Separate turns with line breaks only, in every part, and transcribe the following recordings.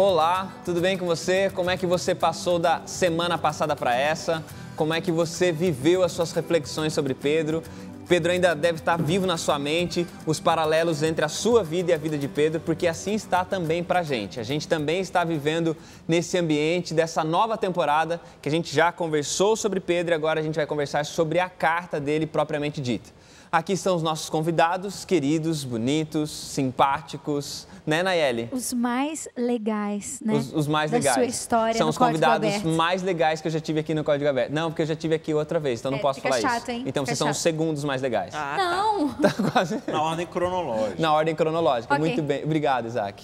Olá, tudo bem com você? Como é que você passou da semana passada para essa? Como é que você viveu as suas reflexões sobre Pedro? Pedro ainda deve estar vivo na sua mente, os paralelos entre a sua vida e a vida de Pedro, porque assim está também para a gente. A gente também está vivendo nesse ambiente dessa nova temporada, que a gente já conversou sobre Pedro e agora a gente vai conversar sobre a carta dele propriamente dita. Aqui estão os nossos convidados, queridos, bonitos, simpáticos, né, Nayeli?
Os mais legais, né?
Os mais legais.
Da sua história.
São
no
os convidados
Código Aberto.
mais legais que eu já tive aqui no Código Aberto. Não, porque eu já tive aqui outra vez, então não posso
fica
falar
chato,
isso.
hein?
Então
Fica
vocês são os
chato.
segundos mais legais.
Não!
Tá quase.
Na ordem cronológica.
Na ordem cronológica.
Ok.
Muito bem. Obrigado, Isaac.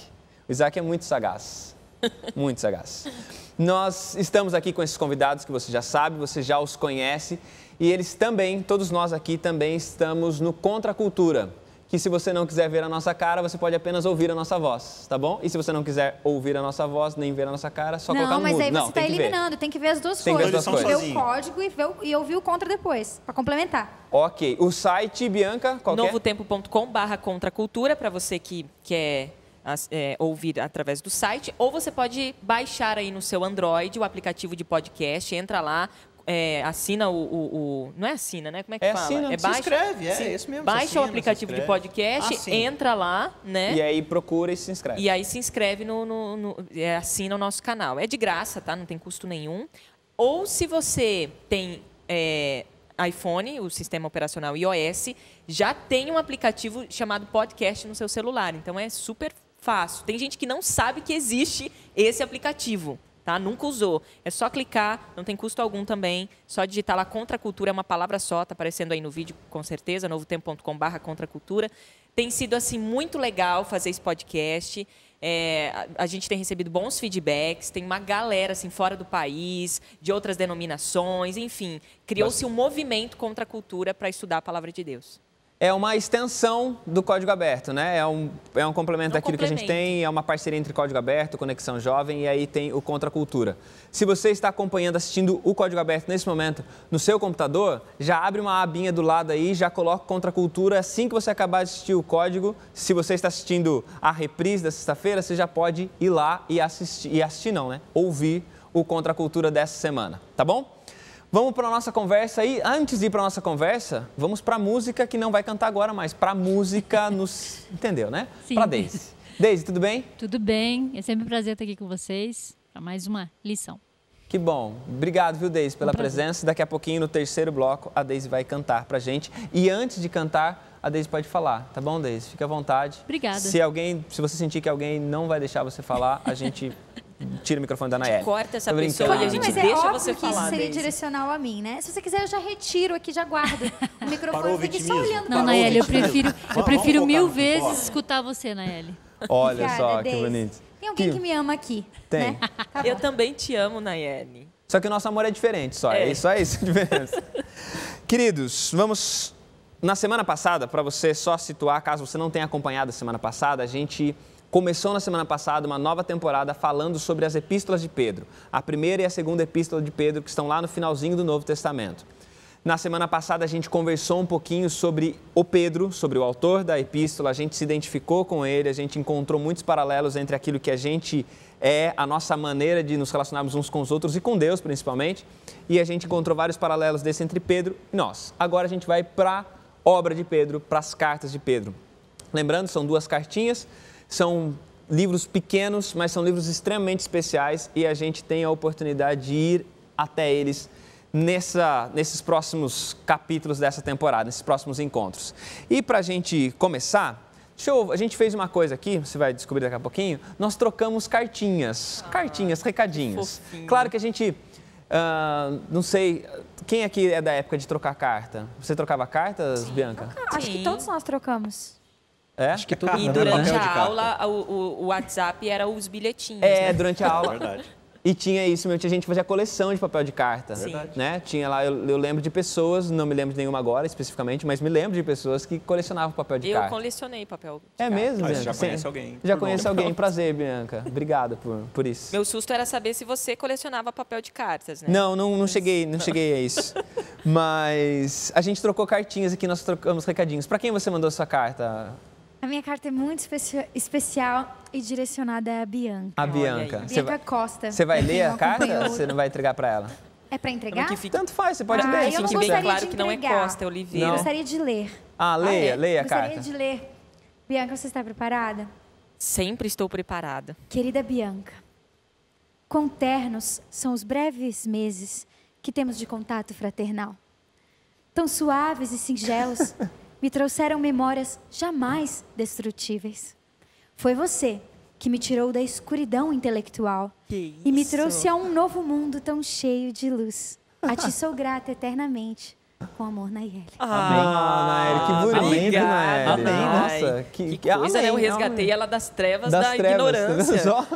O Isaac é muito sagaz. Muito sagaz. Nós estamos aqui com esses convidados que você já sabe, você já os conhece. E eles também, todos nós aqui também estamos no Contra a Cultura. Que se você não quiser ver a nossa cara, você pode apenas ouvir a nossa voz, tá bom? E se você não quiser ouvir a nossa voz, nem ver a nossa cara, só colocar
Não,
no
mas
mudo.
aí você
Não,
está
tem que ver.
eliminando, tem que ver as duas
Tem que ver
coisas.
as duas
Tem que
coisas.
ver o código e ouvir o contra depois, para complementar.
Ok. O site, Bianca, qual que é?
novotempo.com/contracultura, para você que quer ouvir através do site, ou você pode baixar aí no seu Android o aplicativo de podcast, entra lá, assina não é assina, né? Como é que fala?
assina. Se
inscreve, é isso mesmo.
Baixa
assina,
o aplicativo
se
de
inscreve.
podcast,
Sim.
entra lá, né?
E aí procura e se inscreve.
E aí se inscreve assina o nosso canal. É de graça, tá? Não tem custo nenhum. Ou se você tem iPhone, o sistema operacional iOS, já tem um aplicativo chamado Podcast no seu celular. Então é super fácil. Tem gente que não sabe que existe esse aplicativo. Tá? Nunca usou. É só clicar, não tem custo algum também. Só digitar lá Contra a Cultura, é uma palavra só, está aparecendo aí no vídeo com certeza, novotempo.com/contracultura. Tem sido assim muito legal fazer esse podcast. A gente tem recebido bons feedbacks, tem uma galera assim fora do país, de outras denominações, enfim. Criou-se um movimento contra a cultura para estudar a palavra de Deus.
É uma extensão do Código Aberto, né? É um complemento daquilo que a gente tem, é uma parceria entre Código Aberto, Conexão Jovem e aí tem o Contra a Cultura. Se você está acompanhando, assistindo o Código Aberto nesse momento no seu computador, já abre uma abinha do lado aí, já coloca Contra a Cultura. Assim que você acabar de assistir o código, se você está assistindo a reprise da sexta-feira, você já pode ir lá e assistir não, né? Ouvir o Contra a Cultura dessa semana, tá bom? Vamos para a nossa conversa e antes de ir para a nossa conversa, vamos para a música que não vai cantar agora, mas para a música nos... Entendeu, né?
Sim.
Para Deise. Deise, tudo bem?
Tudo bem, é sempre um prazer estar aqui com vocês para mais uma lição.
Que bom. Obrigado, viu, Deise, pela
prazer.
presença. Daqui a pouquinho, no terceiro bloco, a Deise vai cantar para a gente. E antes de cantar, a Deise pode falar, tá bom, Deise? Fique à vontade.
Obrigada.
Se você sentir que alguém não vai deixar você falar, a gente tira o microfone da Nayeli.
Corta essa
Tô
pessoa
brincando.
e a gente
Mas é
deixa
óbvio
você
que
falar,
isso seria
Deise.
direcional a mim, né? Se você quiser, eu já retiro aqui, já guardo o microfone.
Parou o
Fique só
vitimismo.
olhando
Não,
pra mim.
Nayeli, eu
Vamos
prefiro
focar
mil
no que
vezes
importa.
escutar você, Nayeli.
Olha
Obrigada,
só, que
Deise.
bonito.
Tem alguém que me ama aqui,
Tem.
né? Tá
Eu
bom.
também te amo, Nayeli.
Só que o nosso amor é diferente, só. É só isso a diferença. Queridos, vamos... Na semana passada, para você só situar, caso você não tenha acompanhado a semana passada, a gente começou na semana passada uma nova temporada falando sobre as epístolas de Pedro. A primeira e a segunda epístola de Pedro, que estão lá no finalzinho do Novo Testamento. Na semana passada, a gente conversou um pouquinho sobre o Pedro, sobre o autor da epístola, a gente se identificou com ele, a gente encontrou muitos paralelos entre aquilo que a gente a nossa maneira de nos relacionarmos uns com os outros e com Deus, principalmente. E a gente encontrou vários paralelos desse entre Pedro e nós. Agora a gente vai para a obra de Pedro, para as cartas de Pedro. Lembrando, são 2 cartinhas, são livros pequenos, mas são livros extremamente especiais e a gente tem a oportunidade de ir até eles nesses próximos capítulos dessa temporada, nesses próximos encontros. E para a gente começar, a gente fez uma coisa aqui, você vai descobrir daqui a pouquinho, nós trocamos cartinhas, recadinhos.
Fofinho.
Claro que a gente, não sei, quem aqui é da época de trocar carta? Você trocava cartas, Bianca?
Acho que
Sim.
todos nós trocamos.
É?
Acho que
E
carta, né?
durante
Papel de
a
carta.
aula, o WhatsApp era os bilhetinhos,
É,
né?
durante a aula.
Verdade.
E tinha isso mesmo, a gente fazia coleção de papel de carta.
Sim.
Né? Tinha lá, eu lembro de pessoas, não me lembro de nenhuma agora especificamente, mas me lembro de pessoas que colecionavam papel de
Eu
carta.
colecionei papel de
É
carta.
mesmo,
Mas
Bianca?
já
Sim.
conhece alguém.
Já
por
conheço
nome.
alguém. Prazer, Bianca. Obrigado por isso.
Meu susto era saber se você colecionava papel de cartas, né?
Não cheguei a isso. Mas a gente trocou cartinhas aqui, nós trocamos recadinhos. Para quem você mandou sua carta?
A minha carta é muito especial e direcionada à Bianca.
A Bianca.
Bianca Costa.
Você vai ler a
Não
carta
acompanhou.
ou você não vai entregar para ela?
É pra entregar?
Tanto faz, você pode ler.
eu
se
não
você
Fique bem
gostaria
claro
de
que não é
entregar.
Costa, é Oliveira.
Eu gostaria de ler.
Leia a
Gostaria
carta.
de ler. Bianca, você está preparada?
Sempre estou preparada.
Querida Bianca, quão ternos são os breves meses que temos de contato fraternal. Tão suaves e singelos, me trouxeram memórias jamais destrutíveis. Foi você que me tirou da escuridão intelectual e me trouxe a um novo mundo tão cheio de luz. A ti sou grata eternamente. Com amor, Nayeli.
Naeli, que bonito,
obrigada,
Naeli.
Amém.
Nossa,
Que coisa, né? Eu resgatei ela das trevas da ignorância.
Só?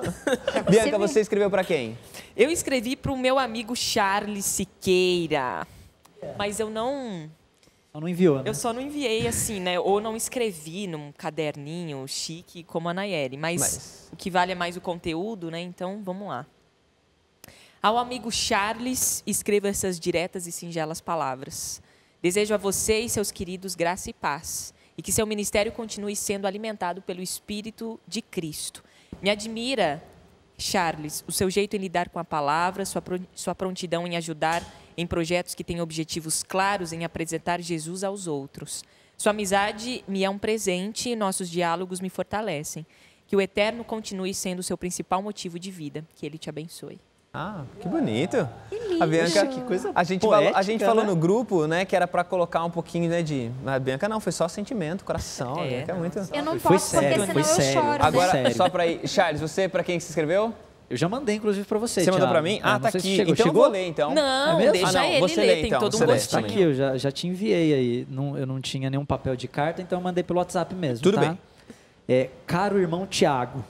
Bianca, você escreveu para quem?
Eu escrevi para o meu amigo Charles Siqueira, mas eu não...
Só não enviou, né?
Eu só não enviei assim, né? Ou não escrevi num caderninho chique como a Nayeli. Mas o que vale é mais o conteúdo, né? Então, vamos lá. Ao amigo Charles, escrevo essas diretas e singelas palavras. Desejo a você e seus queridos graça e paz, e que seu ministério continue sendo alimentado pelo Espírito de Cristo. Me admira, Charles, o seu jeito em lidar com a palavra, sua prontidão em ajudar em projetos que têm objetivos claros em apresentar Jesus aos outros. Sua amizade me é um presente e nossos diálogos me fortalecem. Que o Eterno continue sendo o seu principal motivo de vida. Que Ele te abençoe.
Que bonito.
Que lindo.
A Bianca,
Que coisa
a gente
poética,
falou
né?
no grupo, né, que era para colocar um pouquinho, né, de... A Bianca não, foi só sentimento, coração. A Bianca é muito...
Eu não
Foi
posso, porque
sério,
senão
foi
eu
sério.
choro.
Agora,
sério.
só para ir... Charles, você, para quem que se inscreveu?
Eu já mandei, inclusive, para você,
Você mandou
Thiago.
para mim?
Não
Tá
sei se
aqui.
Chegou.
Então eu
Chegou?
vou ler, então.
Não,
mesmo?
deixa ele
você
ler,
lê,
tem
então,
todo um
você lê.
Tá
gostinho.
aqui, eu já te enviei aí. Eu não tinha nenhum papel de carta, então eu mandei pelo WhatsApp mesmo,
Tudo
tá?
bem.
Caro irmão Tiago,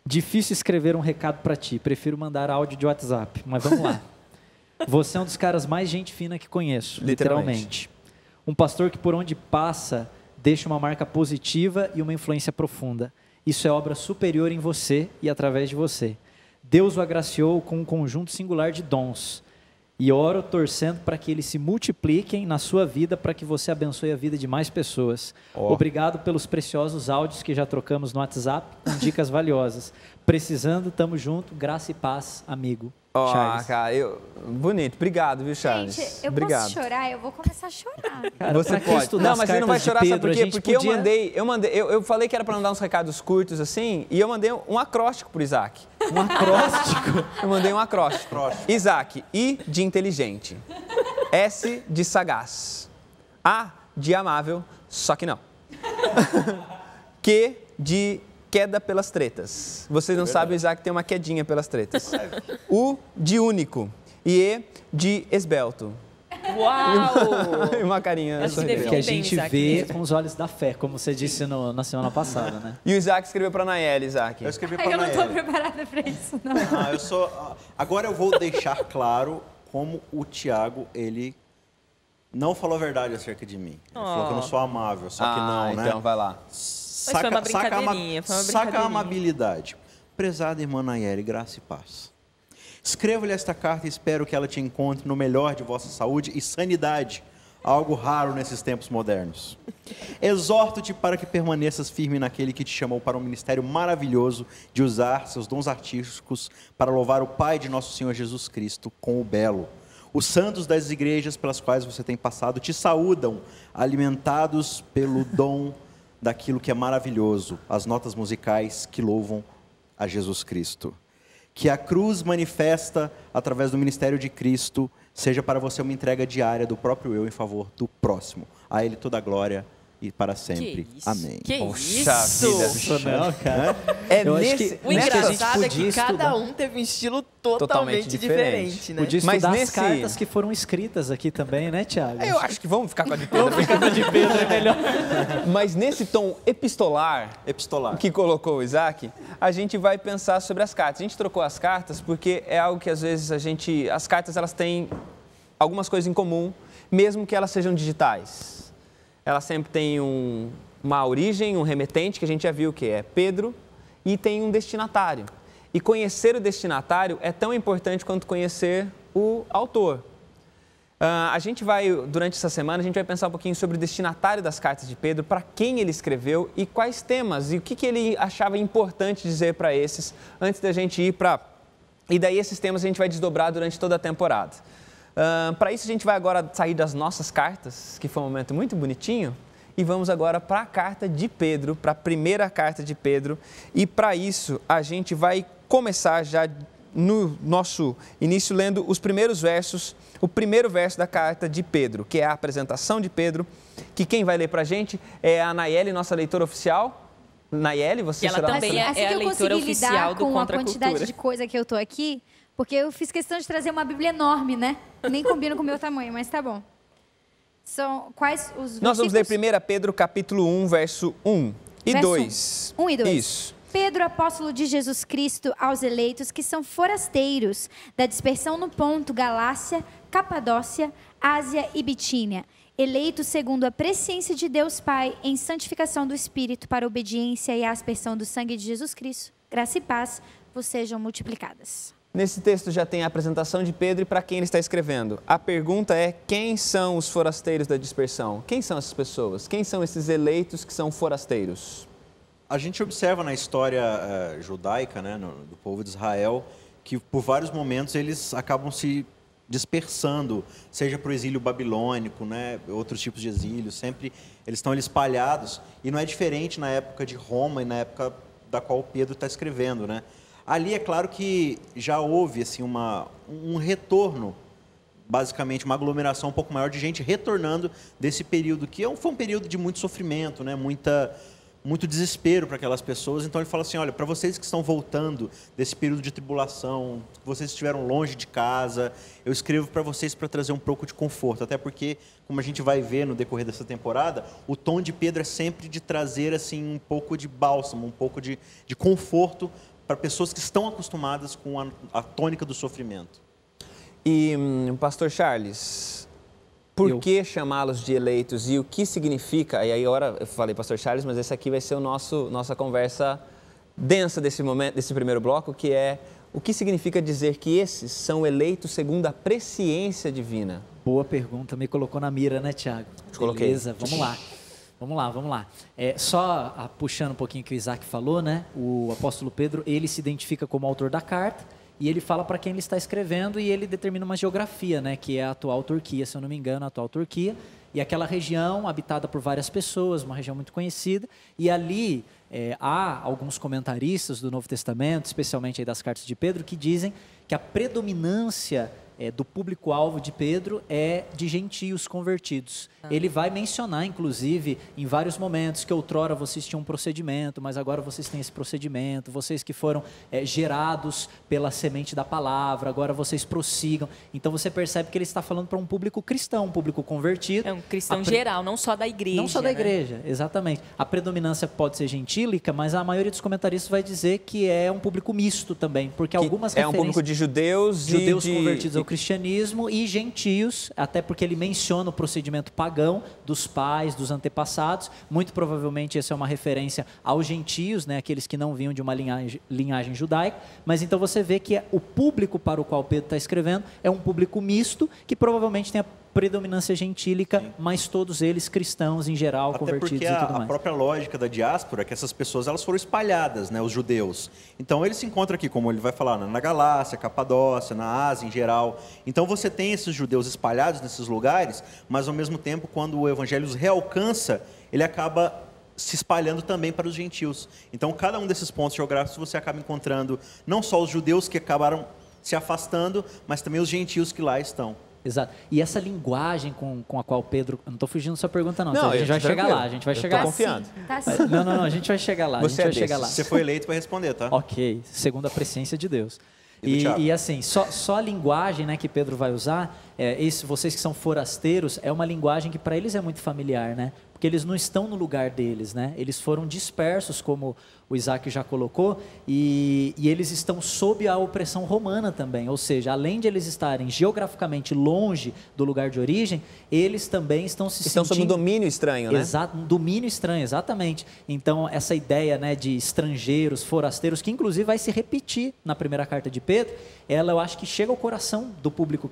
difícil escrever um recado para ti. Prefiro mandar áudio de WhatsApp, mas vamos lá. Você é um dos caras mais gente fina que conheço, literalmente. Um pastor que por onde passa deixa uma marca positiva e uma influência profunda. Isso é obra superior em você e através de você. Deus o agraciou com um conjunto singular de dons. E oro torcendo para que eles se multipliquem na sua vida, para que você abençoe a vida de mais pessoas. Obrigado pelos preciosos áudios que já trocamos no WhatsApp, com dicas valiosas. Precisando, tamo junto, graça e paz, amigo. Charles.
Cara, bonito. Obrigado, viu, Charles?
Gente, eu
Obrigado.
posso chorar? Eu vou começar a chorar.
Cara,
Você
pra que
pode.
estudar
Não,
as
mas você não vai
cartas de
chorar, sabe
Pedro?
por
A
quê?
gente
Porque
podia-
eu falei que era para mandar uns recados curtos assim, e eu mandei um acróstico pro Isaac.
Um acróstico.
Eu mandei um acróstico. Isaac, I de inteligente. S de sagaz. A de amável, só que não. Q de queda pelas tretas. Vocês não sabem, o Isaac tem uma quedinha pelas tretas. U de único. E E de esbelto.
Uau!
E uma carinha
Acho que
sorridente.
define
Que a
bem,
gente
Isaac.
vê com os olhos da fé, como você disse na semana passada, né?
E o Isaac escreveu para Nayeli, Isaac.
Eu escrevi
Ai,
para
eu não tô
Nayeli.
preparada pra isso, não.
Agora eu vou deixar claro como o Tiago, ele não falou a verdade acerca de mim. Ele falou que eu não sou amável, só que não, né?
Então vai lá.
Mas foi uma brincadeirinha, foi uma
Saca a
brincadeirinha.
amabilidade. Prezada irmã Nayeli, graça e paz. Escrevo-lhe esta carta e espero que ela te encontre no melhor de vossa saúde e sanidade, algo raro nesses tempos modernos. Exorto-te para que permaneças firme naquele que te chamou para um ministério maravilhoso de usar seus dons artísticos para louvar o Pai de nosso Senhor Jesus Cristo com o belo. Os santos das igrejas pelas quais você tem passado te saúdam, alimentados pelo dom daquilo que é maravilhoso, as notas musicais que louvam a Jesus Cristo. Que a cruz manifesta através do ministério de Cristo seja para você uma entrega diária do próprio eu em favor do próximo. A Ele toda a glória e para sempre.
Que isso?
Amém.
Que
Poxa
isso?
vida.
Não, cara.
É
Eu acho
nesse...
que-
O
Nessa a gente
engraçado é que
podia
cada
estudar.
um teve um estilo
Totalmente
totalmente
diferente.
diferente, né?
Podia
Mas
estudar
nesse-
as cartas que foram escritas aqui também, né, Thiago?
Eu acho que vamos ficar com a de Pedro.
de Pedro é melhor.
Mas nesse tom epistolar
Epistolar.
que colocou o Isaac, a gente vai pensar sobre as cartas. A gente trocou as cartas porque é algo que às vezes as cartas elas têm algumas coisas em comum, mesmo que elas sejam digitais. Elas sempre têm uma origem, um remetente, que a gente já viu que é Pedro, e tem um destinatário. E conhecer o destinatário é tão importante quanto conhecer o autor. A gente vai, durante essa semana, a gente vai pensar um pouquinho sobre o destinatário das cartas de Pedro, para quem ele escreveu e quais temas, e o que ele achava importante dizer para esses, antes da gente ir para... E daí esses temas a gente vai desdobrar durante toda a temporada. Para isso a gente vai agora sair das nossas cartas, que foi um momento muito bonitinho, e vamos agora para a carta de Pedro, para a primeira carta de Pedro, e para isso a gente vai começar já no nosso início lendo os primeiros versos, o primeiro verso da carta de Pedro, que é a apresentação de Pedro, que quem vai ler para a gente é a Nayeli, nossa leitora oficial. Nayeli, você
ela
será
também
assim
é a
que eu
leitora
consegui
oficial
lidar
do
com a
Contra a
quantidade
Cultura.
de coisa que eu tô aqui, porque eu fiz questão de trazer uma Bíblia enorme, né? Nem combina com o meu tamanho, mas tá bom. São quais os
Nós vamos ler
versículos?
1 Pedro capítulo 1, verso 1 e
Verso
2.
1 e 2.
Isso.
Pedro, apóstolo de Jesus Cristo, aos eleitos que são forasteiros da dispersão no Ponto, Galácia, Capadócia, Ásia e Bitínia, eleitos segundo a presciência de Deus Pai em santificação do Espírito para a obediência e a aspersão do sangue de Jesus Cristo. Graça e paz vos sejam multiplicadas.
Nesse texto já tem a apresentação de Pedro e para quem ele está escrevendo. A pergunta é: quem são os forasteiros da dispersão? Quem são essas pessoas? Quem são esses eleitos que são forasteiros?
A gente observa na história judaica, né, do povo de Israel, que por vários momentos eles acabam se dispersando, seja para o exílio babilônico, né, outros tipos de exílio, sempre eles estão ali espalhados, e não é diferente na época de Roma e na época da qual Pedro está escrevendo, né? Ali é claro que já houve assim, um retorno, basicamente uma aglomeração um pouco maior de gente retornando desse período, que foi um período de muito sofrimento, né, muito desespero para aquelas pessoas. Então ele fala assim: olha, para vocês que estão voltando desse período de tribulação, vocês estiveram longe de casa, eu escrevo para vocês para trazer um pouco de conforto, até porque, como a gente vai ver no decorrer dessa temporada, o tom de Pedro é sempre de trazer assim um pouco de bálsamo, um pouco de conforto para pessoas que estão acostumadas com a tônica do sofrimento.
E, pastor Charles, por que chamá-los de eleitos e o que significa? E aí agora eu falei pastor Charles, mas esse aqui vai ser nossa conversa densa desse momento, desse primeiro bloco, que é o que significa dizer que esses são eleitos segundo a presciência divina?
Boa pergunta, me colocou na mira, né, Tiago?
Coloquei.
Beleza, vamos lá. Vamos lá. Só puxando um pouquinho o que o Isaac falou, né? O apóstolo Pedro, ele se identifica como autor da carta e ele fala para quem ele está escrevendo e ele determina uma geografia, né? Que é a atual Turquia, se eu não me engano, a atual Turquia. E aquela região habitada por várias pessoas, uma região muito conhecida. E ali há alguns comentaristas do Novo Testamento, especialmente aí das cartas de Pedro, que dizem que a predominância do público-alvo de Pedro é de gentios convertidos. Ele vai mencionar, inclusive, em vários momentos, que outrora vocês tinham um procedimento, mas agora vocês têm esse procedimento, vocês que foram gerados pela semente da palavra, agora vocês prossigam. Então você percebe que ele está falando para um público cristão, um público convertido.
É um cristão geral, não só da igreja.
Não só da igreja, exatamente. A predominância pode ser gentílica, mas a maioria dos comentaristas vai dizer que é um público misto também, porque algumas referências...
É um público de judeus
convertidos ao cristianismo e gentios, até porque ele menciona o procedimento pagão dos pais, dos antepassados. Muito provavelmente essa é uma referência aos gentios, né, aqueles que não vinham de uma linhagem judaica. Mas então você vê que o público para o qual Pedro está escrevendo é um público misto, que provavelmente tem a predominância gentílica, mas todos eles cristãos em geral,
até
convertidos
porque
e tudo mais.
A própria lógica da diáspora é que essas pessoas elas foram espalhadas, né, os judeus. Então eles se encontram aqui, como ele vai falar, na Galácia, Capadócia, na Ásia em geral. Então você tem esses judeus espalhados nesses lugares, mas ao mesmo tempo, quando o evangelho os realcança, ele acaba se espalhando também para os gentios. Então cada um desses pontos geográficos você acaba encontrando não só os judeus que acabaram se afastando, mas também os gentios que lá estão.
Exato. E essa linguagem com a qual Pedro... Eu não estou fugindo da sua pergunta, não.
Não,
a gente vai chegar lá. A gente vai chegar lá.
Confiando.
Tá sim.
Não, a gente vai chegar lá.
Você
a gente vai chegar lá.
Você foi eleito para responder, tá?
Ok, segundo a presciência de Deus.
E
assim, só a linguagem, né, que Pedro vai usar, vocês que são forasteiros, é uma linguagem que para eles é muito familiar, né? Porque eles não estão no lugar deles, né? Eles foram dispersos, como o Isaac já colocou, e eles estão sob a opressão romana também. Ou seja, além de eles estarem geograficamente longe do lugar de origem, eles também estão
Estão sob um domínio estranho, né?
Exato, um domínio estranho, exatamente. Então, essa ideia, né, de estrangeiros, forasteiros, que inclusive vai se repetir na primeira carta de Pedro, ela eu acho que chega ao coração do público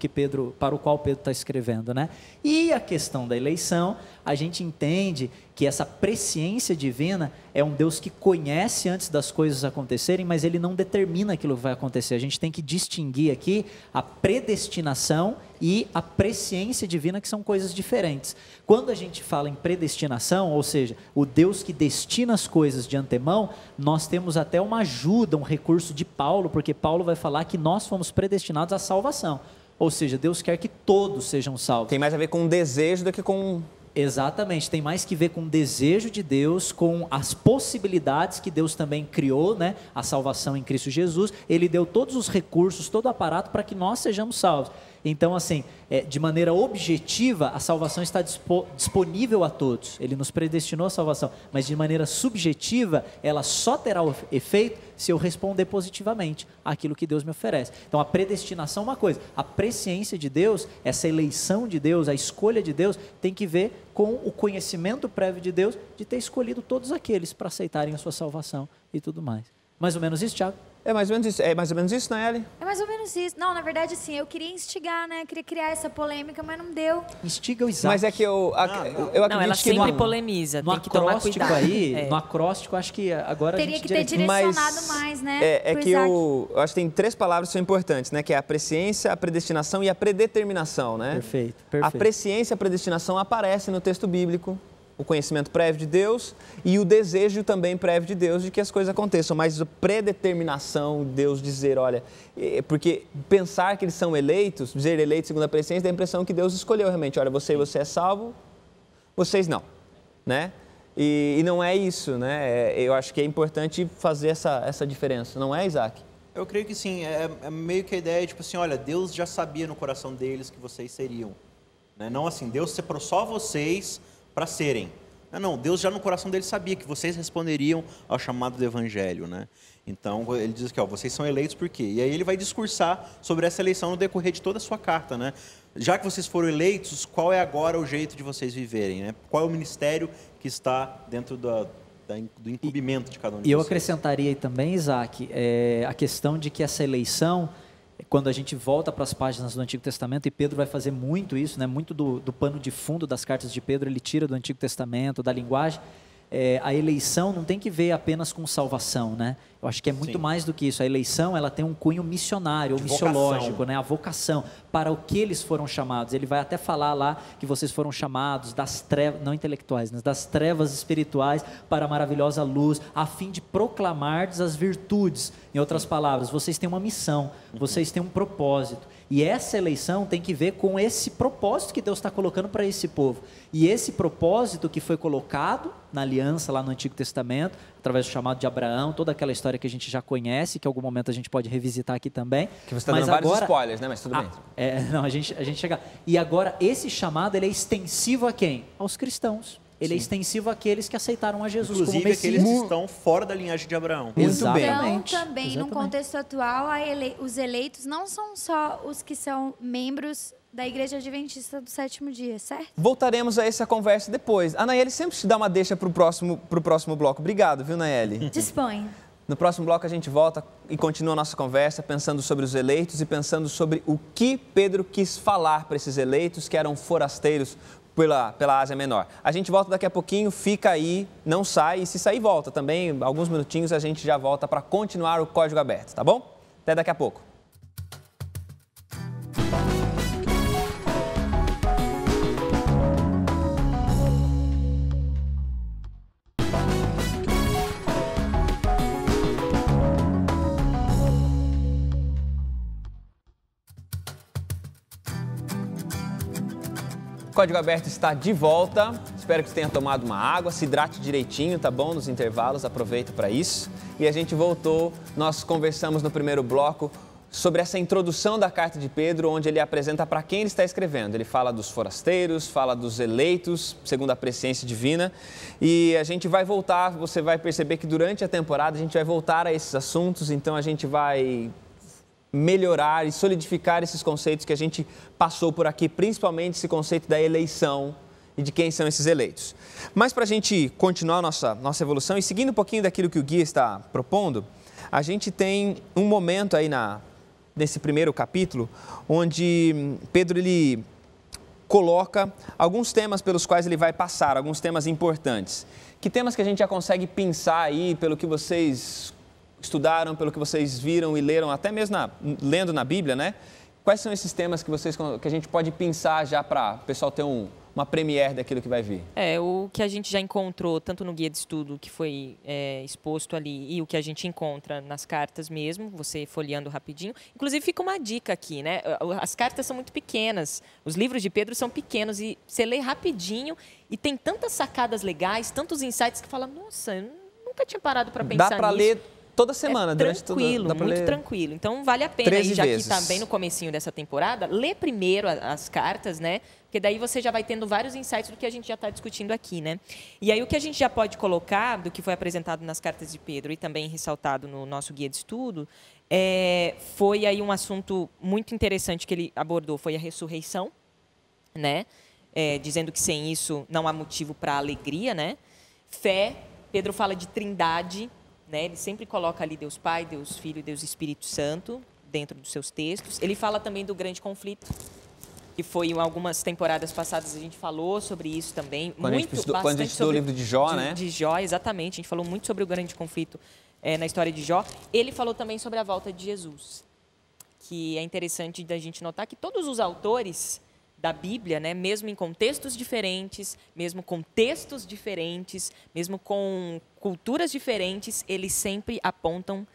para para o qual Pedro está escrevendo, né? E a questão da eleição, a gente entende que essa presciência divina é um Deus que conhece antes das coisas acontecerem, mas ele não determina aquilo que vai acontecer. A gente tem que distinguir aqui a predestinação e a presciência divina, que são coisas diferentes. Quando a gente fala em predestinação, ou seja, o Deus que destina as coisas de antemão, nós temos até uma ajuda, um recurso de Paulo, porque Paulo vai falar que nós fomos predestinados à salvação. Ou seja, Deus quer que todos sejam salvos.
Tem mais a ver com um desejo do que com...
Exatamente, tem mais que ver com o desejo de Deus, com as possibilidades que Deus também criou, né? A salvação em Cristo Jesus. Ele deu todos os recursos, todo o aparato para que nós sejamos salvos. Então, assim, de maneira objetiva, a salvação está disponível a todos. Ele nos predestinou à salvação. Mas de maneira subjetiva, ela só terá o efeito se eu responder positivamente àquilo que Deus me oferece. Então, a predestinação é uma coisa. A presciência de Deus, essa eleição de Deus, a escolha de Deus, tem que ver com o conhecimento prévio de Deus de ter escolhido todos aqueles para aceitarem a sua salvação e tudo mais. Mais ou menos isso, Thiago?
É mais ou menos isso, Nayeli?
É mais ou menos isso. Não, na verdade, assim, eu queria instigar, né? Eu queria criar essa polêmica, mas não deu.
Instiga o Isaac.
Mas é que eu acredito
não, ela
que
sempre polemiza, tem que tomar cuidado.
No acróstico, acho que agora
teria
a gente
que ter direcionado mais, né?
É que eu acho que tem 3 palavras que são importantes, né? Que é a presciência, a predestinação e a predeterminação, né?
Perfeito.
A presciência, a predestinação aparece no texto bíblico. O conhecimento prévio de Deus e o desejo também prévio de Deus de que as coisas aconteçam, mas a predeterminação, Deus dizer, olha, porque pensar que eles são eleitos, dizer eleitos segundo a presciência, dá a impressão que Deus escolheu realmente, olha, você é salvo, vocês não, né? E não é isso, né? Eu acho que é importante fazer essa diferença, não é, Isaac?
Eu creio que sim, é meio que a ideia, tipo assim, olha, Deus já sabia no coração deles que vocês seriam, né? Não assim, Deus separou só vocês para serem. Não, Deus já no coração dele sabia que vocês responderiam ao chamado do Evangelho, né? Então, ele diz que, vocês são eleitos por quê? E aí ele vai discursar sobre essa eleição no decorrer de toda a sua carta, né? Já que vocês foram eleitos, qual é agora o jeito de vocês viverem, né? Qual é o ministério que está dentro do incumbimento de cada um de vocês?
E eu acrescentaria aí também, Isaac, a questão de que essa eleição, quando a gente volta para as páginas do Antigo Testamento, e Pedro vai fazer muito isso, né? Muito do pano de fundo das cartas de Pedro, ele tira do Antigo Testamento, da linguagem. A eleição não tem que ver apenas com salvação, né? Eu acho que é muito mais do que isso. A eleição, ela tem um cunho missionário, ou missiológico, né? A vocação, para o que eles foram chamados. Ele vai até falar lá que vocês foram chamados das trevas, não intelectuais, mas das trevas espirituais para a maravilhosa luz, a fim de proclamardes as virtudes. Em outras palavras, vocês têm uma missão, vocês têm um propósito. E essa eleição tem que ver com esse propósito que Deus está colocando para esse povo. E esse propósito que foi colocado na aliança lá no Antigo Testamento, através do chamado de Abraão, toda aquela história que a gente já conhece, que em algum momento a gente pode revisitar aqui também.
Que você está dando vários spoilers, né? Mas tudo bem.
Não, a gente chega... E agora, esse chamado, ele é extensivo a quem? Aos cristãos. Ele é extensivo àqueles que aceitaram a Jesus
inclusive
como Messias.
Aqueles que estão fora da linhagem de Abraão.
Exatamente.
Então, também, no contexto atual, os eleitos não são só os que são membros da Igreja Adventista do Sétimo Dia, certo?
Voltaremos a essa conversa depois. A Nayeli sempre te dá uma deixa para o próximo bloco. Obrigado, viu, Nayeli?
Disponha.
No próximo bloco a gente volta e continua a nossa conversa pensando sobre os eleitos e pensando sobre o que Pedro quis falar para esses eleitos que eram forasteiros pela Ásia Menor. A gente volta daqui a pouquinho, fica aí, não sai, e se sair volta também, alguns minutinhos a gente já volta para continuar o Código Aberto, tá bom? Até daqui a pouco. O Código Aberto está de volta. Espero que você tenha tomado uma água, se hidrate direitinho, tá bom? Nos intervalos, aproveita para isso. E a gente voltou, nós conversamos no primeiro bloco sobre essa introdução da carta de Pedro, onde ele apresenta para quem ele está escrevendo. Ele fala dos forasteiros, fala dos eleitos, segundo a presciência divina. E a gente vai voltar, você vai perceber que durante a temporada a gente vai voltar a esses assuntos, então a gente vai melhorar e solidificar esses conceitos que a gente passou por aqui, principalmente esse conceito da eleição e de quem são esses eleitos. Mas para a gente continuar nossa evolução e seguindo um pouquinho daquilo que o guia está propondo, a gente tem um momento aí nesse primeiro capítulo, onde Pedro ele coloca alguns temas pelos quais ele vai passar, alguns temas importantes. Que temas que a gente já consegue pensar aí, pelo que vocês estudaram, pelo que vocês viram e leram, até mesmo lendo na Bíblia, né? Quais são esses temas que a gente pode pensar já para o pessoal ter uma premiere daquilo que vai vir?
O que a gente já encontrou, tanto no guia de estudo que foi exposto ali, e o que a gente encontra nas cartas mesmo, você folheando rapidinho. Inclusive, fica uma dica aqui, né? As cartas são muito pequenas, os livros de Pedro são pequenos, e você lê rapidinho, e tem tantas sacadas legais, tantos insights, que fala, nossa, eu nunca tinha parado para pensar nisso.
Dá para ler toda semana, durante
tranquilo,
toda...
muito tranquilo. Então, vale a pena, já que está bem no comecinho dessa temporada, ler primeiro as cartas, né? Porque daí você já vai tendo vários insights do que a gente já está discutindo aqui, né? E aí o que a gente já pode colocar do que foi apresentado nas cartas de Pedro e também ressaltado no nosso guia de estudo, foi aí um assunto muito interessante que ele abordou, foi a ressurreição, né? Dizendo que sem isso não há motivo para alegria, né? Fé, Pedro fala de trindade, né? Ele sempre coloca ali Deus Pai, Deus Filho e Deus Espírito Santo dentro dos seus textos. Ele fala também do grande conflito, que foi em algumas temporadas passadas a gente falou sobre isso também.
Quando a gente estudou o livro de Jó, né?
De Jó, exatamente. A gente falou muito sobre o grande conflito na história de Jó. Ele falou também sobre a volta de Jesus, que é interessante da gente notar que todos os autores da Bíblia, né, mesmo em contextos diferentes, mesmo com textos diferentes, mesmo com culturas diferentes, eles sempre apontam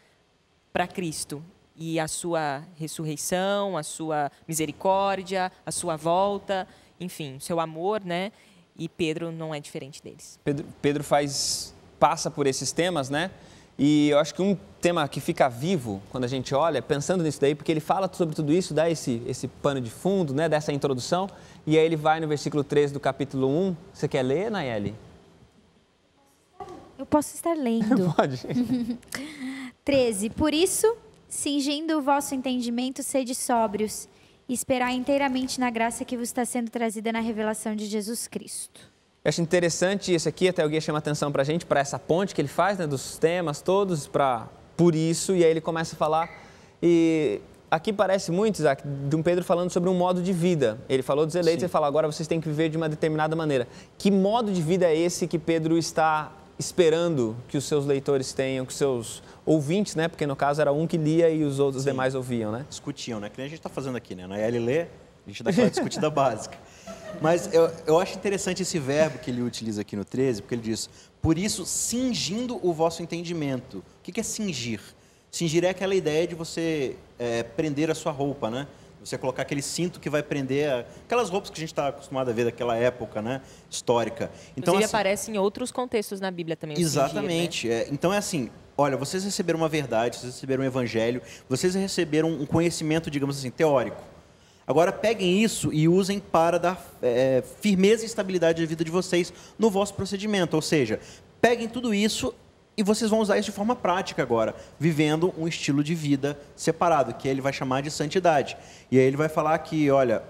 para Cristo e a sua ressurreição, a sua misericórdia, a sua volta, enfim, seu amor, né? E Pedro não é diferente deles.
Pedro passa por esses temas, né? E eu acho que um tema que fica vivo quando a gente olha, pensando nisso daí, porque ele fala sobre tudo isso, dá esse pano de fundo, né, dessa introdução, e aí ele vai no versículo 13 do capítulo 1. Você quer ler, Nayeli?
Eu posso estar lendo.
Pode.
13. Por isso, cingindo o vosso entendimento, sede sóbrios, e esperai inteiramente na graça que vos está sendo trazida na revelação de Jesus Cristo.
Eu acho interessante isso aqui, até o guia chama atenção para a gente, para essa ponte que ele faz, né, dos temas todos, por isso, e aí ele começa a falar. E aqui parece muito, Isaac, de um Pedro falando sobre um modo de vida. Ele falou dos eleitos, ele fala, agora vocês têm que viver de uma determinada maneira. Que modo de vida é esse que Pedro está esperando que os seus leitores tenham, que os seus ouvintes, né? Porque no caso era um que lia e os outros demais ouviam, né?
Discutiam, né? Que nem a gente está fazendo aqui, né? Na Nayeli lê, a gente dá aquela discutida básica. Mas eu acho interessante esse verbo que ele utiliza aqui no 13, porque ele diz, por isso, cingindo o vosso entendimento. O que é cingir? Cingir é aquela ideia de você prender a sua roupa, né? Você colocar aquele cinto que vai prender aquelas roupas que a gente está acostumado a ver daquela época, né? Histórica. Então,
inclusive,
assim,
aparece em outros contextos na Bíblia também.
Exatamente.
Cingir, né?
Então é assim, olha, vocês receberam uma verdade, vocês receberam um evangelho, vocês receberam um conhecimento, digamos assim, teórico. Agora peguem isso e usem para dar firmeza e estabilidade à vida de vocês no vosso procedimento. Ou seja, peguem tudo isso e vocês vão usar isso de forma prática agora, vivendo um estilo de vida separado, que ele vai chamar de santidade. E aí ele vai falar que, olha,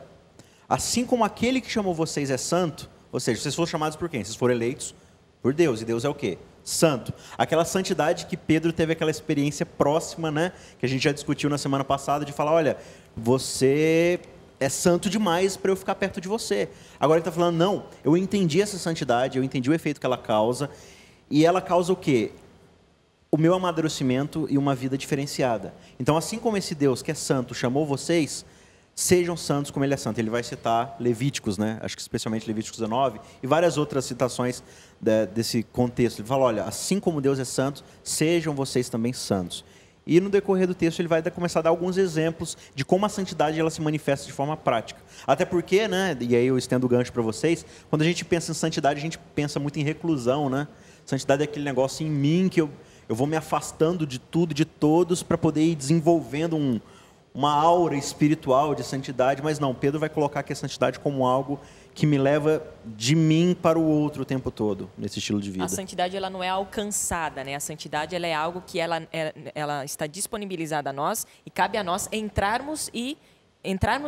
assim como aquele que chamou vocês é santo, ou seja, vocês foram chamados por quem? Vocês foram eleitos por Deus, e Deus é o quê? Santo. Aquela santidade que Pedro teve aquela experiência próxima, né? Que a gente já discutiu na semana passada, de falar, olha, você é santo demais para eu ficar perto de você. Agora ele está falando, não, eu entendi essa santidade, eu entendi o efeito que ela causa, e ela causa o quê? O meu amadurecimento e uma vida diferenciada. Então, assim como esse Deus que é santo chamou vocês, sejam santos como ele é santo. Ele vai citar Levíticos, né? Acho que especialmente Levíticos 19 e várias outras citações desse contexto. Ele fala, olha, assim como Deus é santo, sejam vocês também santos. E no decorrer do texto ele vai começar a dar alguns exemplos de como a santidade ela se manifesta de forma prática. Até porque, né, e aí eu estendo o gancho para vocês, quando a gente pensa em santidade, a gente pensa muito em reclusão, né? Santidade é aquele negócio em mim que eu vou me afastando de tudo, de todos, para poder ir desenvolvendo uma aura espiritual de santidade, mas não, Pedro vai colocar aqui a santidade como algo que me leva de mim para o outro o tempo todo, nesse estilo de vida.
A santidade ela não é alcançada, né? A santidade ela é algo que ela está disponibilizada a nós e cabe a nós entrarmos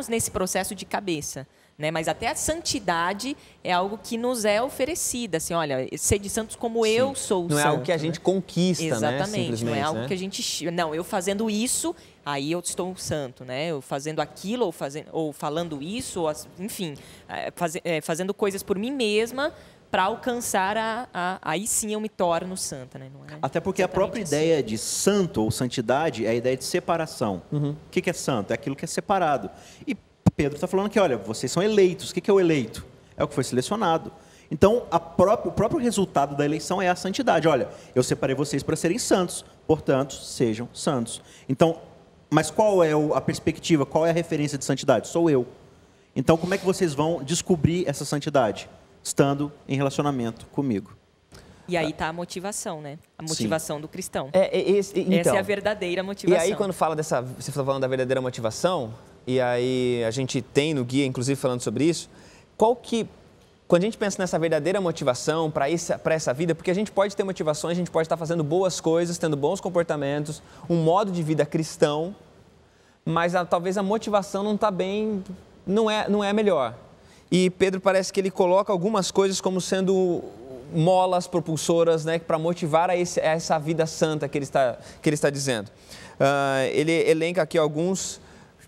nesse processo de cabeça, né? Mas até a santidade é algo que nos é oferecida. Assim, olha, sede santos como eu sou santo.
Não é algo que a gente conquista,
Exatamente,
né? Simplesmente,
não é algo
né?
que a gente... Não, eu fazendo isso, aí eu estou santo, né? Eu fazendo aquilo, ou falando isso, enfim, fazendo coisas por mim mesma para alcançar aí sim eu me torno santa, né? Não é
Até porque a própria ideia de santo ou santidade é a ideia de separação. O que é santo? É aquilo que é separado. E Pedro está falando que, olha, vocês são eleitos. O que é o eleito? É o que foi selecionado. Então, o próprio resultado da eleição é a santidade. Olha, eu separei vocês para serem santos, portanto, sejam santos. Então, mas qual é a perspectiva, qual é a referência de santidade? Sou eu. Então, como é que vocês vão descobrir essa santidade? Estando em relacionamento comigo.
E aí está a motivação, né? A motivação do cristão.
Então,
essa é a verdadeira motivação.
E aí, quando fala você está falando da verdadeira motivação, e aí a gente tem no guia, inclusive, falando sobre isso, quando a gente pensa nessa verdadeira motivação para essa vida, porque a gente pode ter motivações, a gente pode estar fazendo boas coisas, tendo bons comportamentos, um modo de vida cristão, mas talvez a motivação não está bem, não é melhor. E Pedro parece que ele coloca algumas coisas como sendo molas propulsoras, né, para motivar a essa vida santa que ele está dizendo. Ele elenca aqui alguns.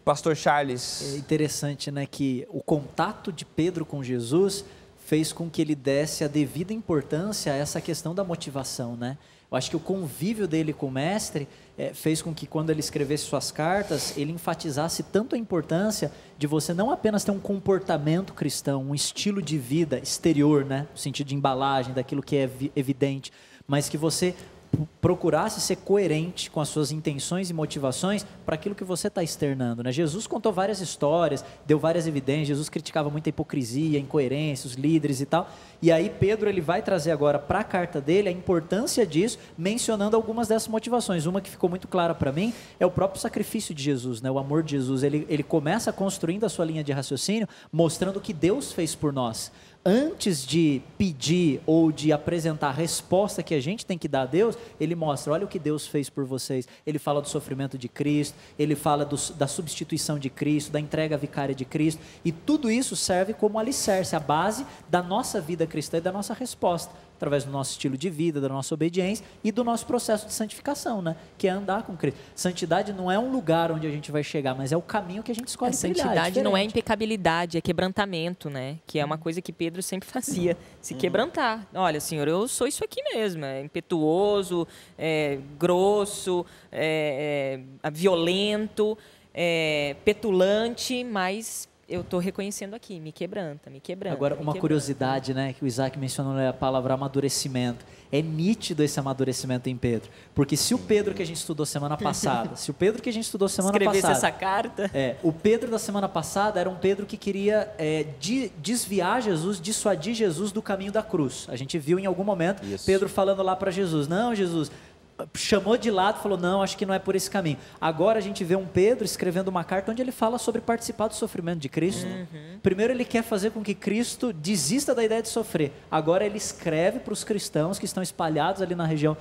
Pastor Charles.
É interessante, né, que o contato de Pedro com Jesus fez com que ele desse a devida importância a essa questão da motivação, né? Eu acho que o convívio dele com o mestre fez com que, quando ele escrevesse suas cartas, ele enfatizasse tanto a importância de você não apenas ter um comportamento cristão, um estilo de vida exterior, né, no sentido de embalagem, daquilo que é evidente, mas que você procurasse ser coerente com as suas intenções e motivações para aquilo que você está externando, né? Jesus contou várias histórias, deu várias evidências, Jesus criticava muita hipocrisia, incoerência, os líderes e tal, e aí Pedro ele vai trazer agora para a carta dele a importância disso, mencionando algumas dessas motivações. Uma que ficou muito clara para mim é o próprio sacrifício de Jesus, né? O amor de Jesus, ele começa construindo a sua linha de raciocínio, mostrando o que Deus fez por nós. Antes de pedir ou de apresentar a resposta que a gente tem que dar a Deus, ele mostra, olha o que Deus fez por vocês. Ele fala do sofrimento de Cristo, ele fala da substituição de Cristo, da entrega vicária de Cristo, e tudo isso serve como alicerce, a base da nossa vida cristã e da nossa resposta, através do nosso estilo de vida, da nossa obediência e do nosso processo de santificação, né? Que é andar com Cristo. Santidade não é um lugar onde a gente vai chegar, mas é o caminho que a gente escolhe trilhar.
Santidade não é impecabilidade, é quebrantamento, né? Que é uma coisa que Pedro sempre fazia, se quebrantar. Olha, Senhor, eu sou isso aqui mesmo, impetuoso, grosso, violento, petulante, mas eu estou reconhecendo aqui, me quebranta.
Agora, uma curiosidade, né, que o Isaac mencionou, é a palavra amadurecimento. É nítido esse amadurecimento em Pedro. Porque se o Pedro que a gente estudou semana passada,
escrevesse essa carta.
O Pedro da semana passada era um Pedro que queria desviar Jesus, dissuadir Jesus do caminho da cruz. A gente viu em algum momento Pedro falando lá para Jesus, não, Jesus, chamou de lado e falou, não, acho que não é por esse caminho. Agora a gente vê um Pedro escrevendo uma carta onde ele fala sobre participar do sofrimento de Cristo. Primeiro ele quer fazer com que Cristo desista da ideia de sofrer. Agora ele escreve para os cristãos que estão espalhados ali na região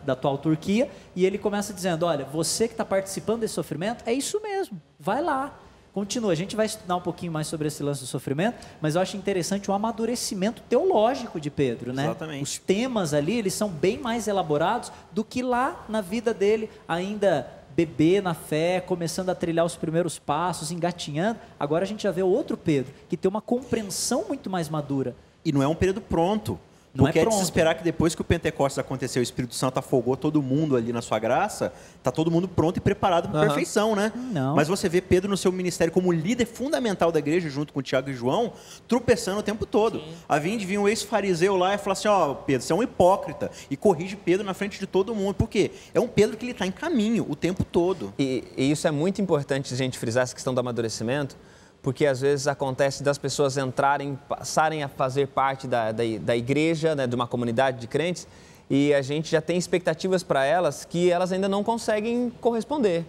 da atual Turquia, e ele começa dizendo, olha, você que está participando desse sofrimento, é isso mesmo, vai lá. Continua, a gente vai estudar um pouquinho mais sobre esse lance do sofrimento, mas eu acho interessante o amadurecimento teológico de Pedro, né?
Exatamente.
Os temas ali, eles são bem mais elaborados do que lá na vida dele, ainda bebê na fé, começando a trilhar os primeiros passos, engatinhando. Agora a gente já vê o outro Pedro, que tem uma compreensão muito mais madura.
E não é um período pronto. Porque é de se esperar que depois que o Pentecostes aconteceu, o Espírito Santo afogou todo mundo ali na sua graça, está todo mundo pronto e preparado para a perfeição, né?
Não.
Mas você vê Pedro no seu ministério como líder fundamental da igreja, junto com Tiago e João, tropeçando o tempo todo. Havia de vir um ex-fariseu lá e falar assim, Pedro, você é um hipócrita, e corrige Pedro na frente de todo mundo. Por quê? É um Pedro que ele está em caminho o tempo todo.
E isso é muito importante a gente frisar, essa questão do amadurecimento, porque às vezes acontece das pessoas passarem a fazer parte da igreja, né, de uma comunidade de crentes, e a gente já tem expectativas para elas que elas ainda não conseguem corresponder.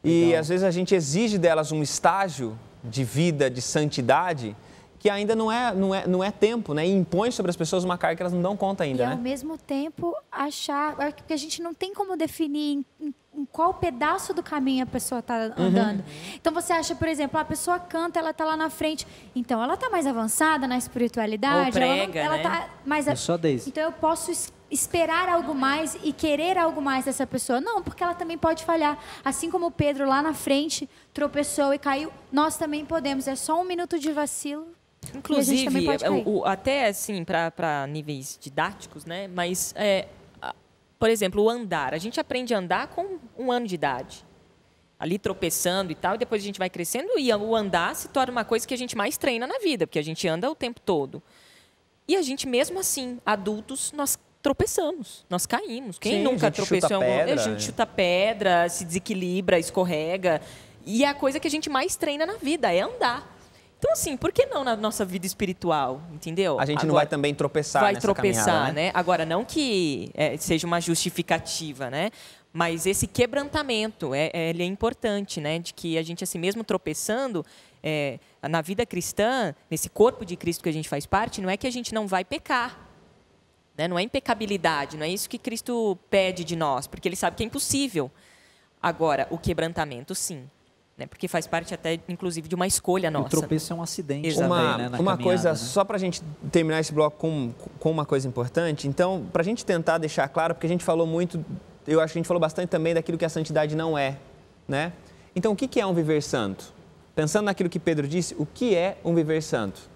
E às vezes a gente exige delas um estágio de vida, de santidade, que ainda não é tempo, né? E impõe sobre as pessoas uma carga que elas não dão conta ainda,
e
né?
ao mesmo tempo achar, porque a gente não tem como definir em em qual pedaço do caminho a pessoa está andando. Então você acha, por exemplo, a pessoa canta, ela está lá na frente, então ela está mais avançada na espiritualidade,
ou prega,
ela
né?
tá mais
Eu sou a Daisy.
então eu posso esperar algo mais e querer algo mais dessa pessoa. Não, porque ela também pode falhar. Assim como o Pedro lá na frente tropeçou e caiu, nós também podemos. É só um minuto de vacilo.
Inclusive, até assim, para níveis didáticos, né? Mas, por exemplo, o andar. A gente aprende a andar com 1 ano de idade. Ali tropeçando e tal, e depois a gente vai crescendo e o andar se torna uma coisa que a gente mais treina na vida, porque a gente anda o tempo todo. E a gente, mesmo assim, adultos, nós tropeçamos, nós caímos. Quem nunca tropeçou em algum lugar? A gente chuta pedra, se desequilibra, escorrega. E é a coisa que a gente mais treina na vida, é andar. Então, assim, por que não na nossa vida espiritual, entendeu?
A gente não vai também tropeçar nessa
tropeçar,
caminhada,
né? Agora, não que seja uma justificativa, né? Mas esse quebrantamento, ele é importante, né? De que a gente, assim, mesmo tropeçando, na vida cristã, nesse corpo de Cristo que a gente faz parte, não é que a gente não vai pecar. Né? Não é impecabilidade, não é isso que Cristo pede de nós, porque Ele sabe que é impossível. Agora, o quebrantamento, sim. Né? Porque faz parte até, inclusive, de uma escolha nossa.
O tropeço é um acidente
também,
né, na
uma coisa,
né?
só para a gente terminar esse bloco com uma coisa importante. Então, para a gente tentar deixar claro, porque a gente falou muito, eu acho que a gente falou bastante também daquilo que a santidade não é. Né? Então, o que é um viver santo? Pensando naquilo que Pedro disse, o que é um viver santo?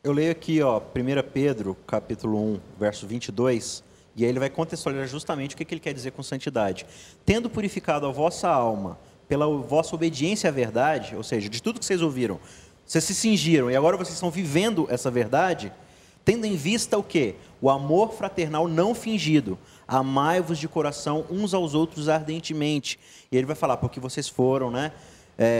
Eu leio aqui, 1 Pedro, capítulo 1, verso 22, e aí ele vai contextualizar justamente o que ele quer dizer com santidade. Tendo purificado a vossa alma pela vossa obediência à verdade, ou seja, de tudo que vocês ouviram, vocês se cingiram e agora vocês estão vivendo essa verdade, tendo em vista o quê? O amor fraternal não fingido. Amai-vos de coração uns aos outros ardentemente. E ele vai falar, porque vocês foram, né?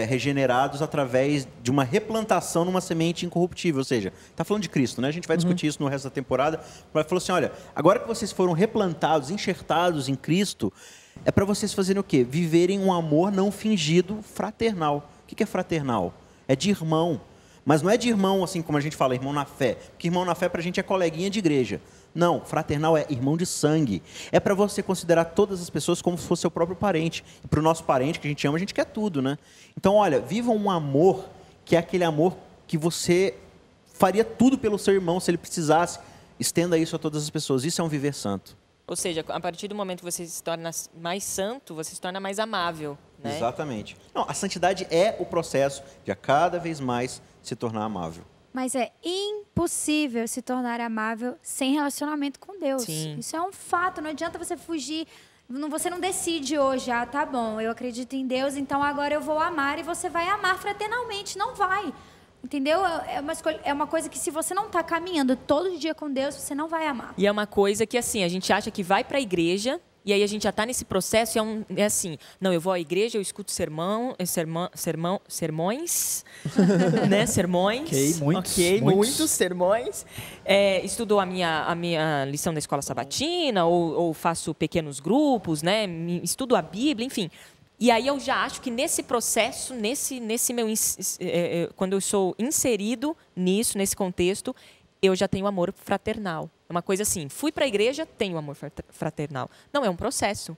Regenerados através de uma replantação numa semente incorruptível, ou seja, está falando de Cristo, né? A gente vai discutir isso no resto da temporada, mas falou assim, olha, agora que vocês foram replantados, enxertados em Cristo, é para vocês fazerem o quê? Viverem um amor não fingido fraternal. O que é fraternal? É de irmão, mas não é de irmão assim como a gente fala, irmão na fé, porque irmão na fé para a gente é coleguinha de igreja. Não, fraternal é irmão de sangue. É para você considerar todas as pessoas como se fosse seu próprio parente. E para o nosso parente, que a gente ama, a gente quer tudo, né? Então, olha, viva um amor que é aquele amor que você faria tudo pelo seu irmão se ele precisasse. Estenda isso a todas as pessoas. Isso é um viver santo.
Ou seja, a partir do momento que você se torna mais santo, você se torna mais amável, né?
Exatamente. Não, a santidade é o processo de a cada vez mais se tornar amável.
Mas é impossível se tornar amável sem relacionamento com Deus.
Sim.
Isso é um fato, não adianta você fugir. Você não decide hoje, tá bom, eu acredito em Deus, então agora eu vou amar e você vai amar fraternalmente. Não vai. Entendeu? É uma coisa que se você não está caminhando todo dia com Deus, você não vai amar.
E é uma coisa que, assim, a gente acha que vai para a igreja e aí a gente já está nesse processo e é assim, não, eu vou à igreja, eu escuto sermões, né? Sermões. Muitos sermões. Estudo a minha lição da escola sabatina ou faço pequenos grupos, né? Estudo a Bíblia, enfim. E aí eu já acho que nesse processo, quando eu sou inserido nisso, nesse contexto, eu já tenho amor fraternal. É uma coisa assim, fui para a igreja, tenho amor fraternal. Não, é um processo.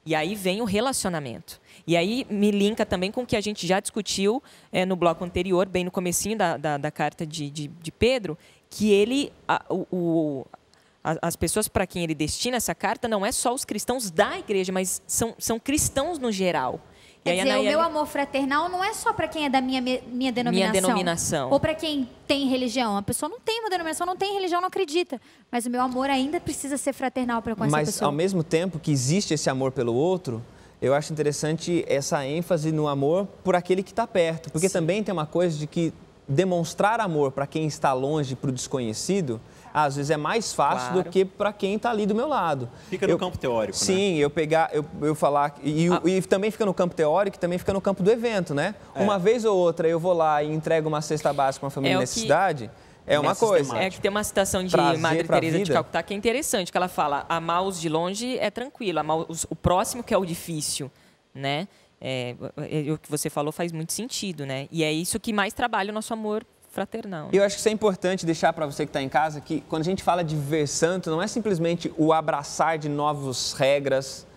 E aí vem o relacionamento. E aí me linka também com o que a gente já discutiu no bloco anterior, bem no comecinho da carta de Pedro, que ele, as pessoas para quem ele destina essa carta não é só os cristãos da igreja, mas são cristãos no geral.
Quer dizer, o meu amor fraternal não é só para quem é da minha denominação.
Minha denominação.
Ou para quem tem religião. A pessoa não tem uma denominação, não tem religião, não acredita. Mas o meu amor ainda precisa ser fraternal para com essa pessoa.
Mas, ao mesmo tempo que existe esse amor pelo outro, eu acho interessante essa ênfase no amor por aquele que está perto. Porque também tem uma coisa de que demonstrar amor para quem está longe, para o desconhecido, às vezes é mais fácil do que para quem está ali do meu lado.
Fica no campo teórico,
sim,
né?
eu falar... E também fica no campo teórico, também fica no campo do evento, né? Uma vez ou outra eu vou lá e entrego uma cesta básica para uma família em necessidade, é uma coisa.
É que tem uma citação de Madre Teresa de Calcutá que é interessante, que ela fala, amar os de longe é tranquilo, amar o próximo que é o difícil, né? O que você falou faz muito sentido, né? E é isso que mais trabalha o nosso amor fraternal.
Eu acho que isso é importante deixar para você que está em casa, que quando a gente fala de viver santo, não é simplesmente o abraçar de novas regras,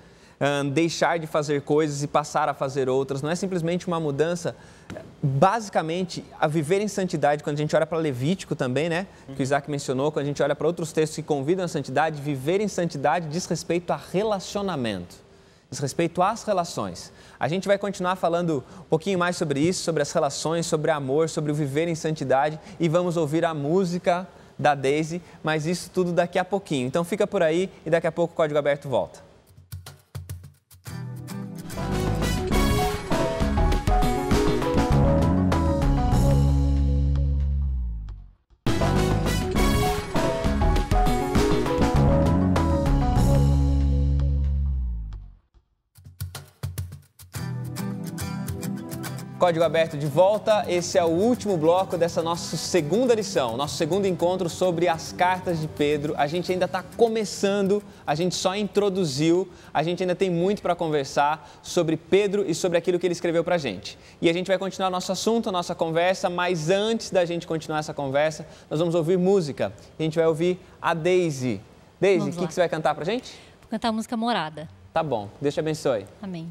deixar de fazer coisas e passar a fazer outras. Não é simplesmente uma mudança, basicamente, a viver em santidade. Quando a gente olha para Levítico também, né, que o Isaac mencionou, quando a gente olha para outros textos que convidam a santidade, viver em santidade diz respeito a relacionamento, diz respeito às relações. A gente vai continuar falando um pouquinho mais sobre isso, sobre as relações, sobre amor, sobre o viver em santidade, e vamos ouvir a música da Daisy, mas isso tudo daqui a pouquinho. Então fica por aí e daqui a pouco o Código Aberto volta. Código Aberto de volta, esse é o último bloco dessa nossa segunda lição, nosso segundo encontro sobre as cartas de Pedro. A gente ainda está começando, a gente só introduziu, a gente ainda tem muito para conversar sobre Pedro e sobre aquilo que ele escreveu para a gente. E a gente vai continuar nosso assunto, nossa conversa, mas antes da gente continuar essa conversa, nós vamos ouvir música. A gente vai ouvir a Daisy. Daisy, o que você vai cantar para a gente?
Vou cantar a música Morada.
Tá bom, Deus te abençoe.
Amém.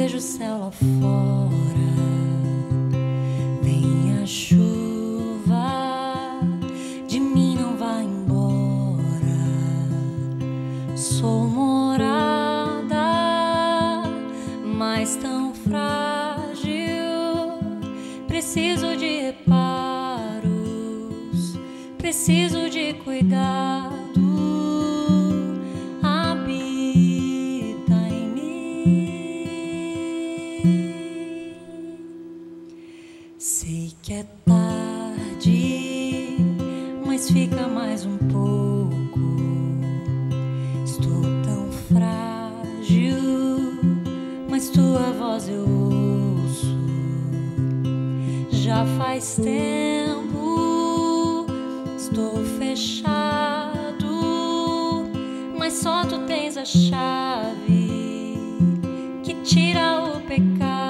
O céu lá fora, vem a chuva, de mim não vai embora. Sou morada, mas tão frágil, preciso de reparos, preciso de cuidado. Sei que é tarde, mas fica mais um pouco. Estou tão frágil, mas tua voz eu ouço. Já faz tempo, estou fechado, mas só tu tens a chave que tira o pecado.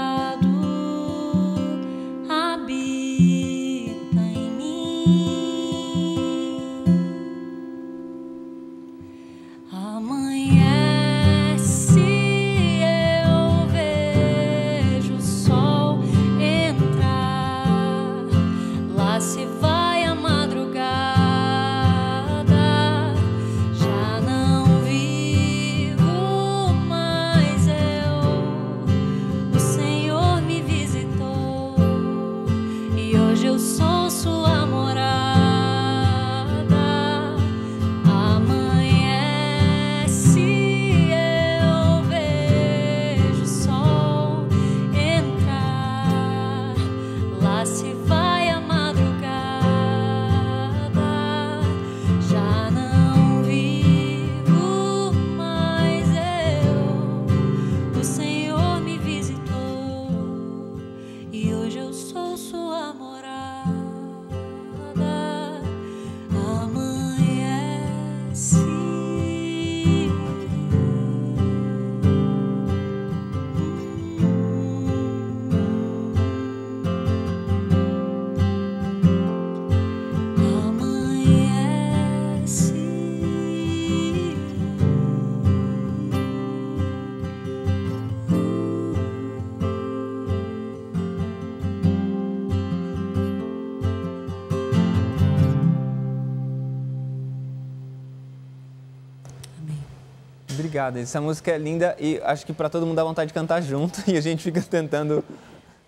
Obrigado, essa música é linda e acho que para todo mundo dá vontade de cantar junto e a gente fica tentando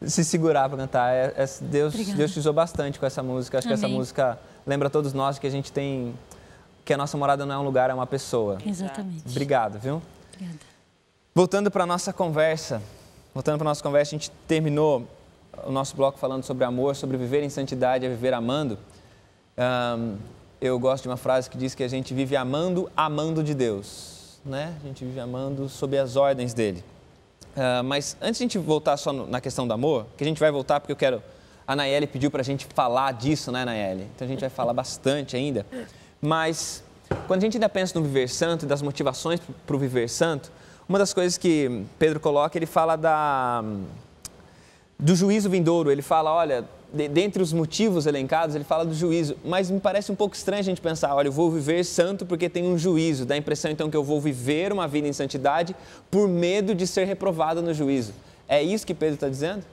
se segurar para cantar. Deus te usou bastante com essa música. Acho que essa música lembra a todos nós que a gente tem, que a nossa morada não é um lugar, é uma pessoa.
Exatamente.
Obrigado, viu?
Obrigada.
Voltando para a nossa conversa, a gente terminou o nosso bloco falando sobre amor, sobre viver em santidade, é viver amando. Eu gosto de uma frase que diz que a gente vive amando de Deus. Né? A gente vive amando sob as ordens dele. Mas antes de a gente voltar só na questão do amor, que a gente vai voltar porque a Nayeli pediu para a gente falar disso, né, Nayeli? Então a gente vai falar bastante ainda. Mas Quando a gente ainda pensa no viver santo e das motivações para o viver santo, uma das coisas que Pedro coloca, ele fala do juízo vindouro. Ele fala, olha, dentre os motivos elencados, ele fala do juízo. Mas me parece um pouco estranho a gente pensar, olha, eu vou viver santo porque tem um juízo. Dá a impressão, então, que eu vou viver uma vida em santidade por medo de ser reprovado no juízo. É isso que Pedro está dizendo?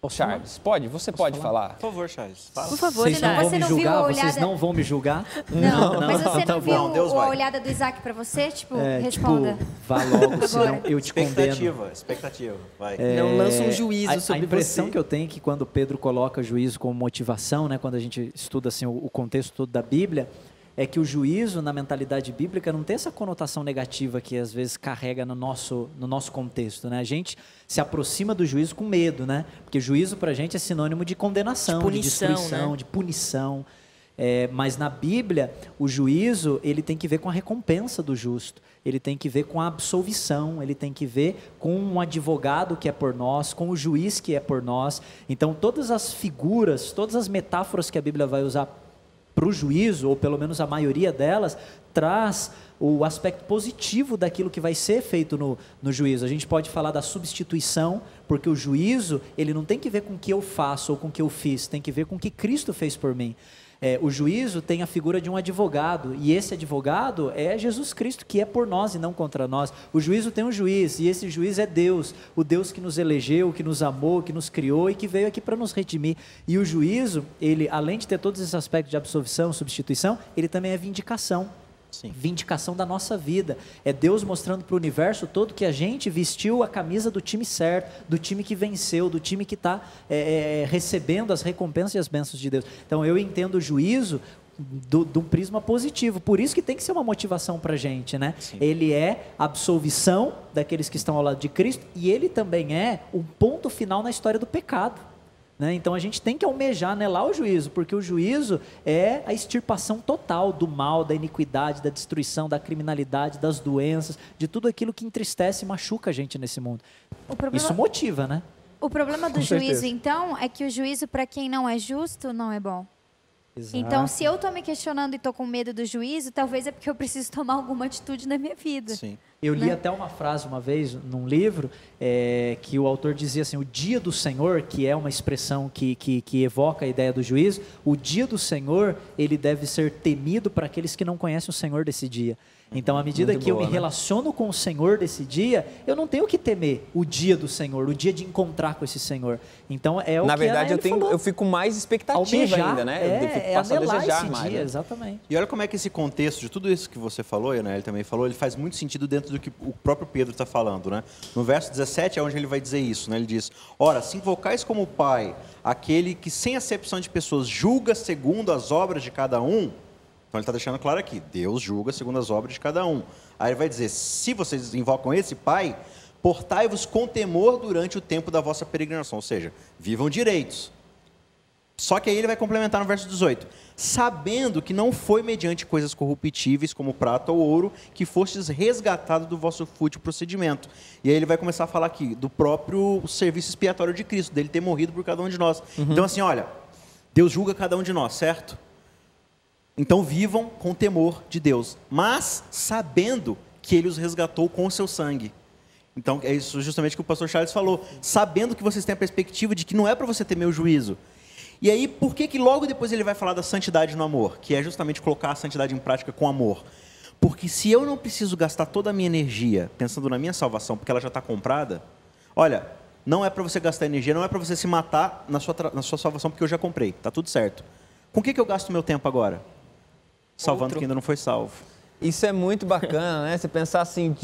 Charles, você pode falar?
Por favor, Charles. Fala.
Por favor,
Vocês não vão
você
me
não viu a
julgar?
olhada...
Vocês não vão me julgar?
Não, mas você
tá
não
bom.
viu
Não, Deus
a
vai.
olhada do Isaac pra você? Tipo, responda.
Vá logo, senão eu te condeno.
Expectativa. Vai.
Não lança um juízo sobre
A impressão
você.
que eu tenho é que quando Pedro coloca juízo como motivação, né, quando a gente estuda assim, o contexto todo da Bíblia, é que o juízo na mentalidade bíblica não tem essa conotação negativa que às vezes carrega no nosso contexto, né? A gente se aproxima do juízo com medo, né? Porque juízo pra gente é sinônimo de condenação,
De punição,
destruição,
né?
de punição. Mas na Bíblia, o juízo ele tem que ver com a recompensa do justo, ele tem que ver com a absolvição, ele tem que ver com um advogado que é por nós, com o juiz que é por nós. Então todas as figuras, todas as metáforas que a Bíblia vai usar para o juízo, ou pelo menos a maioria delas, traz o aspecto positivo daquilo que vai ser feito no juízo. A gente pode falar da substituição, porque o juízo ele não tem que ver com o que eu faço ou com o que eu fiz, tem que ver com o que Cristo fez por mim. O juízo tem a figura de um advogado, e esse advogado é Jesus Cristo, que é por nós e não contra nós. O juízo tem um juiz, e esse juiz é Deus, o Deus que nos elegeu, que nos amou, que nos criou e que veio aqui para nos redimir. E o juízo, ele, além de ter todos esses aspectos de absolvição, substituição, ele também é vindicação.
Sim.
Vindicação da nossa vida. É Deus mostrando para o universo todo que a gente vestiu a camisa do time certo, do time que venceu, do time que está recebendo as recompensas e as bênçãos de Deus. Então eu entendo o juízo de um prisma positivo. Por isso que tem que ser uma motivação para a gente, né?
Sim.
Ele é absolvição daqueles que estão ao lado de Cristo e ele também é um ponto final na história do pecado. Né? Então a gente tem que almejar, anelar o juízo, porque o juízo é a extirpação total do mal, da iniquidade, da destruição, da criminalidade, das doenças, de tudo aquilo que entristece e machuca a gente nesse mundo. Isso motiva, né?
O problema do
Com certeza.
juízo, então, é que o juízo para quem não é justo não é bom.
Exato.
Então, se eu estou me questionando e estou com medo do juízo, talvez é porque eu preciso tomar alguma atitude na minha vida.
Sim.
Eu li
né?
até uma frase uma vez num livro que o autor dizia assim, o dia do Senhor, que é uma expressão que evoca a ideia do juízo, o dia do Senhor, ele deve ser temido para aqueles que não conhecem o Senhor desse dia. Então, à medida
Muito
que
boa,
eu me
né?
relaciono com o Senhor desse dia, eu não tenho que temer o dia do Senhor, o dia de encontrar com esse Senhor. Então, é o
Na
que
verdade,
ele falou.
eu fico mais expectativa
Almejar,
ainda, né? Eu fico passo a
anelar
desejar
esse
mais.
dia,
Né?
exatamente.
E olha como é que esse contexto de tudo isso que você falou, e ele também falou, ele faz muito sentido dentro do que o próprio Pedro está falando, né? No verso 17 é onde ele vai dizer isso, né? Ele diz, ora, se invocais como Pai, aquele que sem acepção de pessoas julga segundo as obras de cada um, então ele está deixando claro aqui, Deus julga segundo as obras de cada um. Aí ele vai dizer, se vocês invocam esse Pai, portai-vos com temor durante o tempo da vossa peregrinação, ou seja, vivam direitos. Só que aí ele vai complementar no verso 18. Sabendo que não foi mediante coisas corruptíveis, como prata ou ouro, que fostes resgatados do vosso fútil procedimento. E aí ele vai começar a falar aqui do próprio serviço expiatório de Cristo, dele ter morrido por cada um de nós. Então assim, olha, Deus julga cada um de nós, certo? Então vivam com temor de Deus, mas sabendo que Ele os resgatou com o seu sangue. Então é isso justamente que o pastor Charles falou. Sabendo que vocês têm a perspectiva de que não é para você temer o juízo. E aí, por que logo depois ele vai falar da santidade no amor? Que é justamente colocar a santidade em prática com amor. Porque se eu não preciso gastar toda a minha energia pensando na minha salvação, porque ela já está comprada, olha, não é para você gastar energia, não é para você se matar na sua salvação, porque eu já comprei, está tudo certo. Com o que eu gasto meu tempo agora? Salvando quem ainda não foi salvo.
Isso é muito bacana, né? Você pensar assim,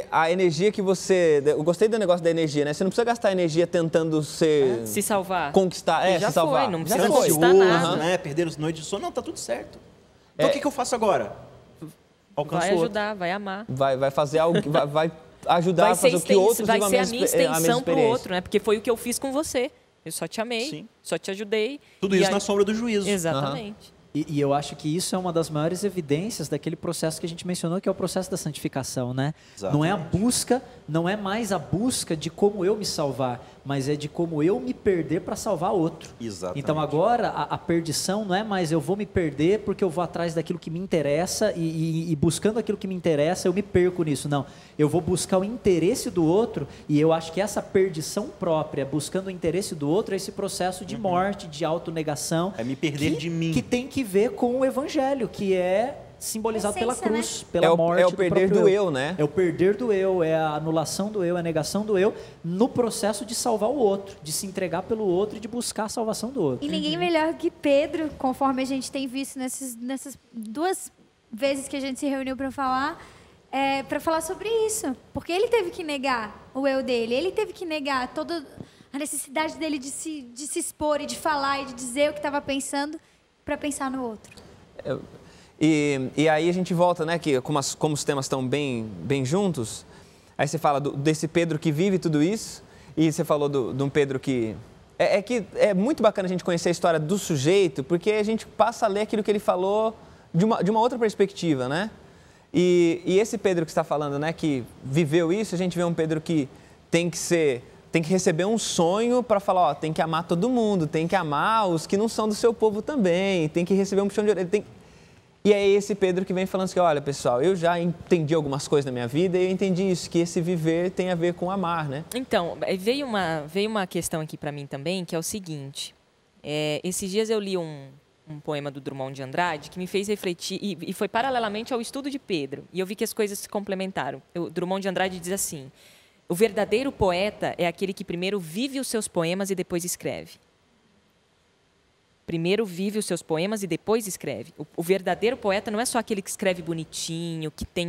a energia que você... Eu gostei do negócio da energia, né? Você não precisa gastar energia tentando
se salvar.
Conquistar,
já
se salvar.
foi, não precisa
Já foi.
conquistar nada.
Né? Perder as noites de sono, não, está tudo certo. Então o que eu faço agora? Alcanço
Vai
outro.
ajudar, vai amar.
Vai fazer algo que vai ajudar
Vai
a fazer
ser,
o que outros
vai
vivam
ser a minha extensão para o
experiência.
outro, né? Porque foi o que eu fiz com você. Eu só te amei,
Sim.
só te ajudei.
Tudo
E
isso
aí-
na sombra do juízo.
Exatamente.
E eu acho que isso é uma das maiores evidências daquele processo que a gente mencionou, que é o processo da santificação, né?
Exatamente.
Não é mais a busca de como eu me salvar, mas é de como eu me perder para salvar outro.
Exatamente.
Então agora a perdição não é mais eu vou me perder porque eu vou atrás daquilo que me interessa e buscando aquilo que me interessa eu me perco nisso. Não, eu vou buscar o interesse do outro e eu acho que essa perdição própria, buscando o interesse do outro, é esse processo de morte, de autonegação.
É me perder de mim.
Que tem que ver com o evangelho, que é simbolizado pela
Essência,
cruz, pela morte
é o perder do eu, né?
É o perder do eu, é a anulação do eu, é a negação do eu, no processo de salvar o outro, de se entregar pelo outro e de buscar a salvação do outro.
E ninguém melhor que Pedro, conforme a gente tem visto nessas 2 vezes que a gente se reuniu para falar sobre isso. Porque ele teve que negar o eu dele, ele teve que negar toda a necessidade dele de se expor e de falar e de dizer o que estava pensando para pensar no outro.
E aí a gente volta, né, que como os temas estão bem juntos, aí você fala desse Pedro que vive tudo isso, e você falou de um Pedro que é muito bacana a gente conhecer a história do sujeito, porque a gente passa a ler aquilo que ele falou de uma outra perspectiva, né? E esse Pedro que está falando, né, que viveu isso, a gente vê um Pedro que tem que receber um sonho para falar, ó, tem que amar todo mundo, tem que amar os que não são do seu povo também, tem que receber um puxão de orelha, E é esse Pedro que vem falando assim, olha, pessoal, eu já entendi algumas coisas na minha vida e eu entendi isso, que esse viver tem a ver com amar, né?
Então, veio uma questão aqui para mim também, que é o seguinte. Esses dias eu li um poema do Drummond de Andrade que me fez refletir, e foi paralelamente ao estudo de Pedro, e eu vi que as coisas se complementaram. O Drummond de Andrade diz assim, o verdadeiro poeta é aquele que primeiro vive os seus poemas e depois escreve. Primeiro vive os seus poemas e depois escreve. O verdadeiro poeta não é só aquele que escreve bonitinho, que tem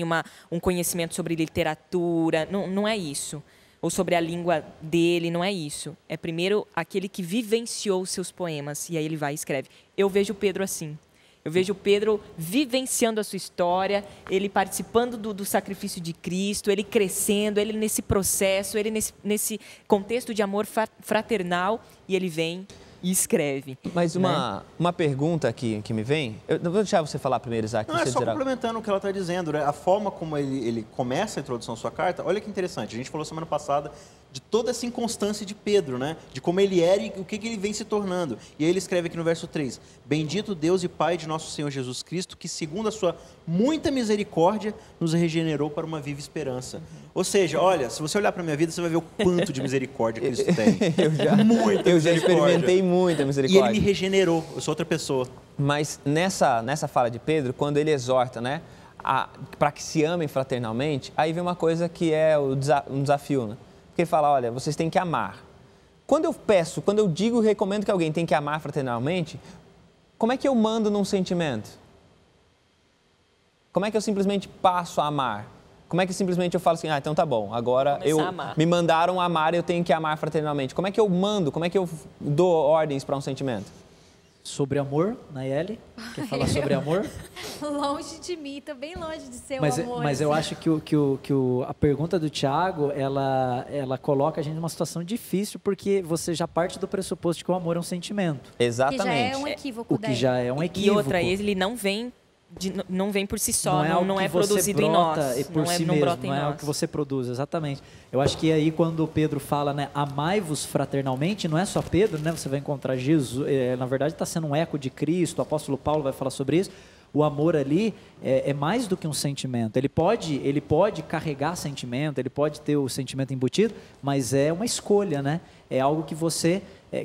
um conhecimento sobre literatura, não é isso. Ou sobre a língua dele, não é isso. É primeiro aquele que vivenciou os seus poemas, e aí ele vai e escreve. Eu vejo o Pedro assim. Eu vejo o Pedro vivenciando a sua história, ele participando do sacrifício de Cristo, ele crescendo, ele nesse processo, ele nesse contexto de amor fraternal, e ele vem e escreve.
Mas uma pergunta aqui que me vem, eu vou deixar você falar primeiro, Isaac.
Não, é só complementando o que ela está dizendo, né? A forma como ele começa a introdução à sua carta, olha que interessante, a gente falou semana passada de toda essa inconstância de Pedro, né? De como ele era e o que ele vem se tornando. E aí ele escreve aqui no verso 3, bendito Deus e Pai de nosso Senhor Jesus Cristo, que segundo a sua muita misericórdia, nos regenerou para uma viva esperança. Ou seja, olha, se você olhar para a minha vida, você vai ver o quanto de misericórdia Cristo tem.
Eu já experimentei muita misericórdia.
E ele me regenerou, eu sou outra pessoa.
Mas nessa fala de Pedro, quando ele exorta, né, para que se amem fraternalmente, aí vem uma coisa que é um desafio, né? Porque ele fala, olha, vocês têm que amar. Quando eu digo, recomendo que alguém tem que amar fraternalmente, como é que eu mando num sentimento? Como é que eu simplesmente passo a amar? Como é que simplesmente eu falo assim, então tá bom, agora me mandaram amar, eu tenho que amar fraternalmente. Como é que eu mando, como é que eu dou ordens para um sentimento?
Sobre amor, Nayeli? Quer falar sobre amor?
Longe de mim, tô bem longe de ser
mas,
o amor.
Mas eu acho que a pergunta do Tiago, ela coloca a gente numa situação difícil, porque você já parte do pressuposto de que o amor é um sentimento.
Exatamente.
Que já é um equívoco.
O que já é um equívoco.
E outra, ele não vem por si só, não é produzido em nós.
Por si mesmo, não é o que você produz, exatamente. Eu acho que aí quando Pedro fala, né, amai-vos fraternalmente, não é só Pedro, né, você vai encontrar Jesus, na verdade está sendo um eco de Cristo, o apóstolo Paulo vai falar sobre isso. O amor ali é mais do que um sentimento. Ele pode carregar sentimento, ele pode ter o sentimento embutido, mas é uma escolha, né? É algo que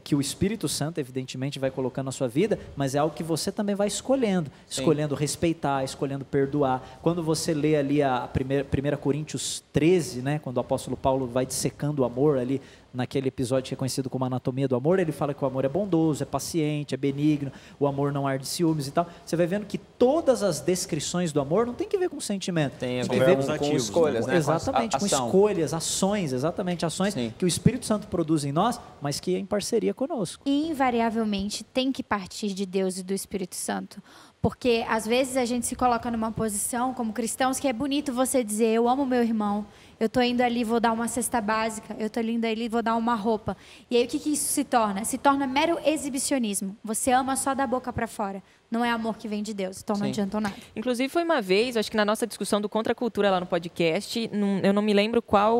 que o Espírito Santo, evidentemente, vai colocando na sua vida, mas é algo que você também vai escolhendo. Escolhendo respeitar, escolhendo perdoar. Quando você lê ali a 1 Coríntios 13, né, quando o apóstolo Paulo vai dissecando o amor ali, naquele episódio que é conhecido como Anatomia do Amor, ele fala que o amor é bondoso, é paciente, é benigno, o amor não arde ciúmes e tal. Você vai vendo que todas as descrições do amor não tem que ver com sentimento.
Tem a ver com escolhas, né?
Exatamente, com escolhas, ações, ações que o Espírito Santo produz em nós, mas que é em parceria conosco.
E invariavelmente tem que partir de Deus e do Espírito Santo. Porque às vezes a gente se coloca numa posição como cristãos que é bonito você dizer, eu amo meu irmão, eu estou indo ali, vou dar uma cesta básica, eu estou indo ali, vou dar uma roupa. E aí o que isso se torna? Se torna mero exibicionismo. Você ama só da boca para fora. Não é amor que vem de Deus, então não adiantou nada.
Inclusive foi uma vez, acho que na nossa discussão do Contra a Cultura lá no podcast, eu não me lembro qual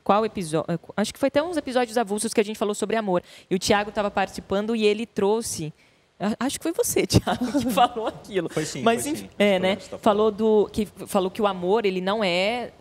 qual episódio, acho que foi até uns episódios avulsos que a gente falou sobre amor. E o Tiago estava participando e ele trouxe, acho que foi você, Tiago, que falou aquilo.
Foi sim,
mas
foi
enfim,
sim.
né? Falou que o amor ele não é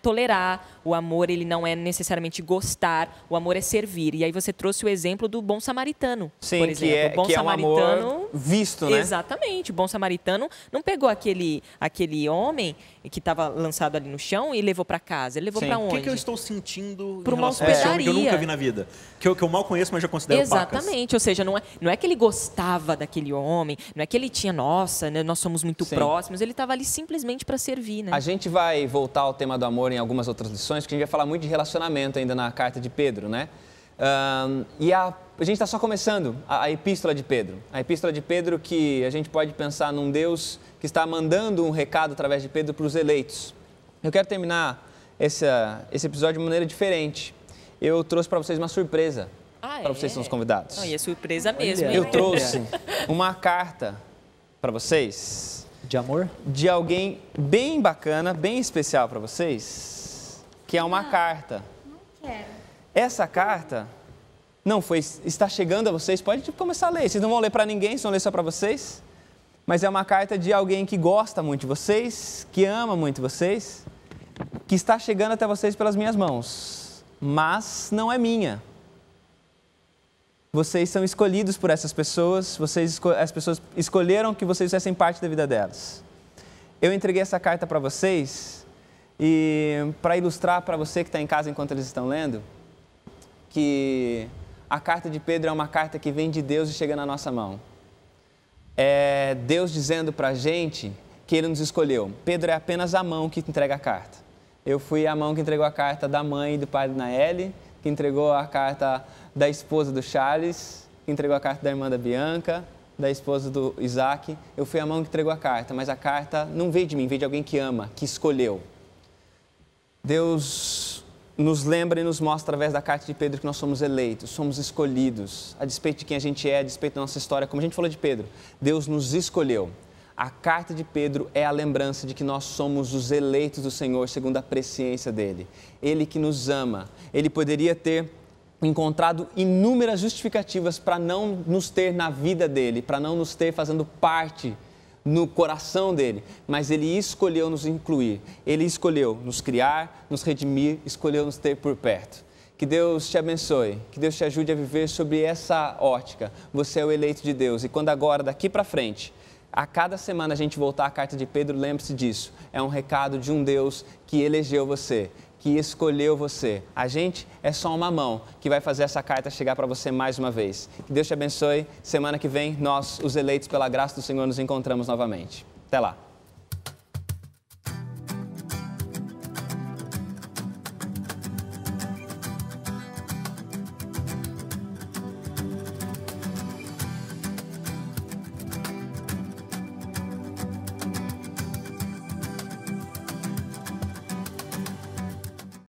tolerar, o amor ele não é necessariamente gostar, o amor é servir. E aí você trouxe o exemplo do bom samaritano,
Sim,
por exemplo. O bom
que é um
samaritano,
amor visto, né?
Exatamente. O bom samaritano não pegou aquele homem que estava lançado ali no chão e levou para casa. Ele levou para onde?
O que eu estou sentindo
Para
em
uma
relação a esse homem que eu
hospedaria.
nunca vi na vida? Que eu mal conheço, mas já considero pacas.
Exatamente. Ou seja, não é que ele gostava daquele homem, não é que ele tinha, nossa, né, nós somos muito
Sim.
próximos. Ele estava ali simplesmente para servir, né?
A gente vai voltar ao tema do amor em algumas outras lições, porque a gente vai falar muito de relacionamento ainda na carta de Pedro, né? E a gente está só começando a epístola de Pedro. A epístola de Pedro que a gente pode pensar num Deus que está mandando um recado através de Pedro para os eleitos. Eu quero terminar esse episódio de maneira diferente. Eu trouxe para vocês uma surpresa, para vocês que são os convidados.
Não, e é surpresa mesmo.
Olha,
hein?
Eu trouxe uma carta para vocês
De amor?
de alguém bem bacana, bem especial para vocês, que é uma carta.
Não quero.
Essa carta está chegando a vocês, pode começar a ler, vocês não vão ler para ninguém, vocês vão ler só para vocês, mas é uma carta de alguém que gosta muito de vocês, que ama muito vocês, que está chegando até vocês pelas minhas mãos, mas não é minha. Vocês são escolhidos por essas pessoas, as pessoas escolheram que vocês fizessem parte da vida delas. Eu entreguei essa carta para vocês e para ilustrar para você que está em casa enquanto eles estão lendo, que a carta de Pedro é uma carta que vem de Deus e chega na nossa mão. É Deus dizendo para a gente que Ele nos escolheu. Pedro é apenas a mão que entrega a carta. Eu fui a mão que entregou a carta da mãe e do pai da Naeli, que entregou a carta da esposa do Charles, que entregou a carta da irmã da Bianca, da esposa do Isaac. Eu fui a mão que entregou a carta, mas a carta não veio de mim, veio de alguém que ama, que escolheu. Deus nos lembra e nos mostra através da carta de Pedro que nós somos eleitos, somos escolhidos, a despeito de quem a gente é, a despeito da nossa história. Como a gente falou de Pedro, Deus nos escolheu. A carta de Pedro é a lembrança de que nós somos os eleitos do Senhor segundo a presciência dEle. Ele que nos ama. Ele poderia ter encontrado inúmeras justificativas para não nos ter na vida dEle, para não nos ter fazendo parte no coração dEle, mas Ele escolheu nos incluir. Ele escolheu nos criar, nos redimir, escolheu nos ter por perto. Que Deus te abençoe, que Deus te ajude a viver sobre essa ótica. Você é o eleito de Deus e quando agora, daqui para frente, a cada semana a gente voltar à carta de Pedro, lembre-se disso. É um recado de um Deus que elegeu você, que escolheu você. A gente é só uma mão que vai fazer essa carta chegar para você mais uma vez. Que Deus te abençoe. Semana que vem, nós, os eleitos pela graça do Senhor, nos encontramos novamente. Até lá.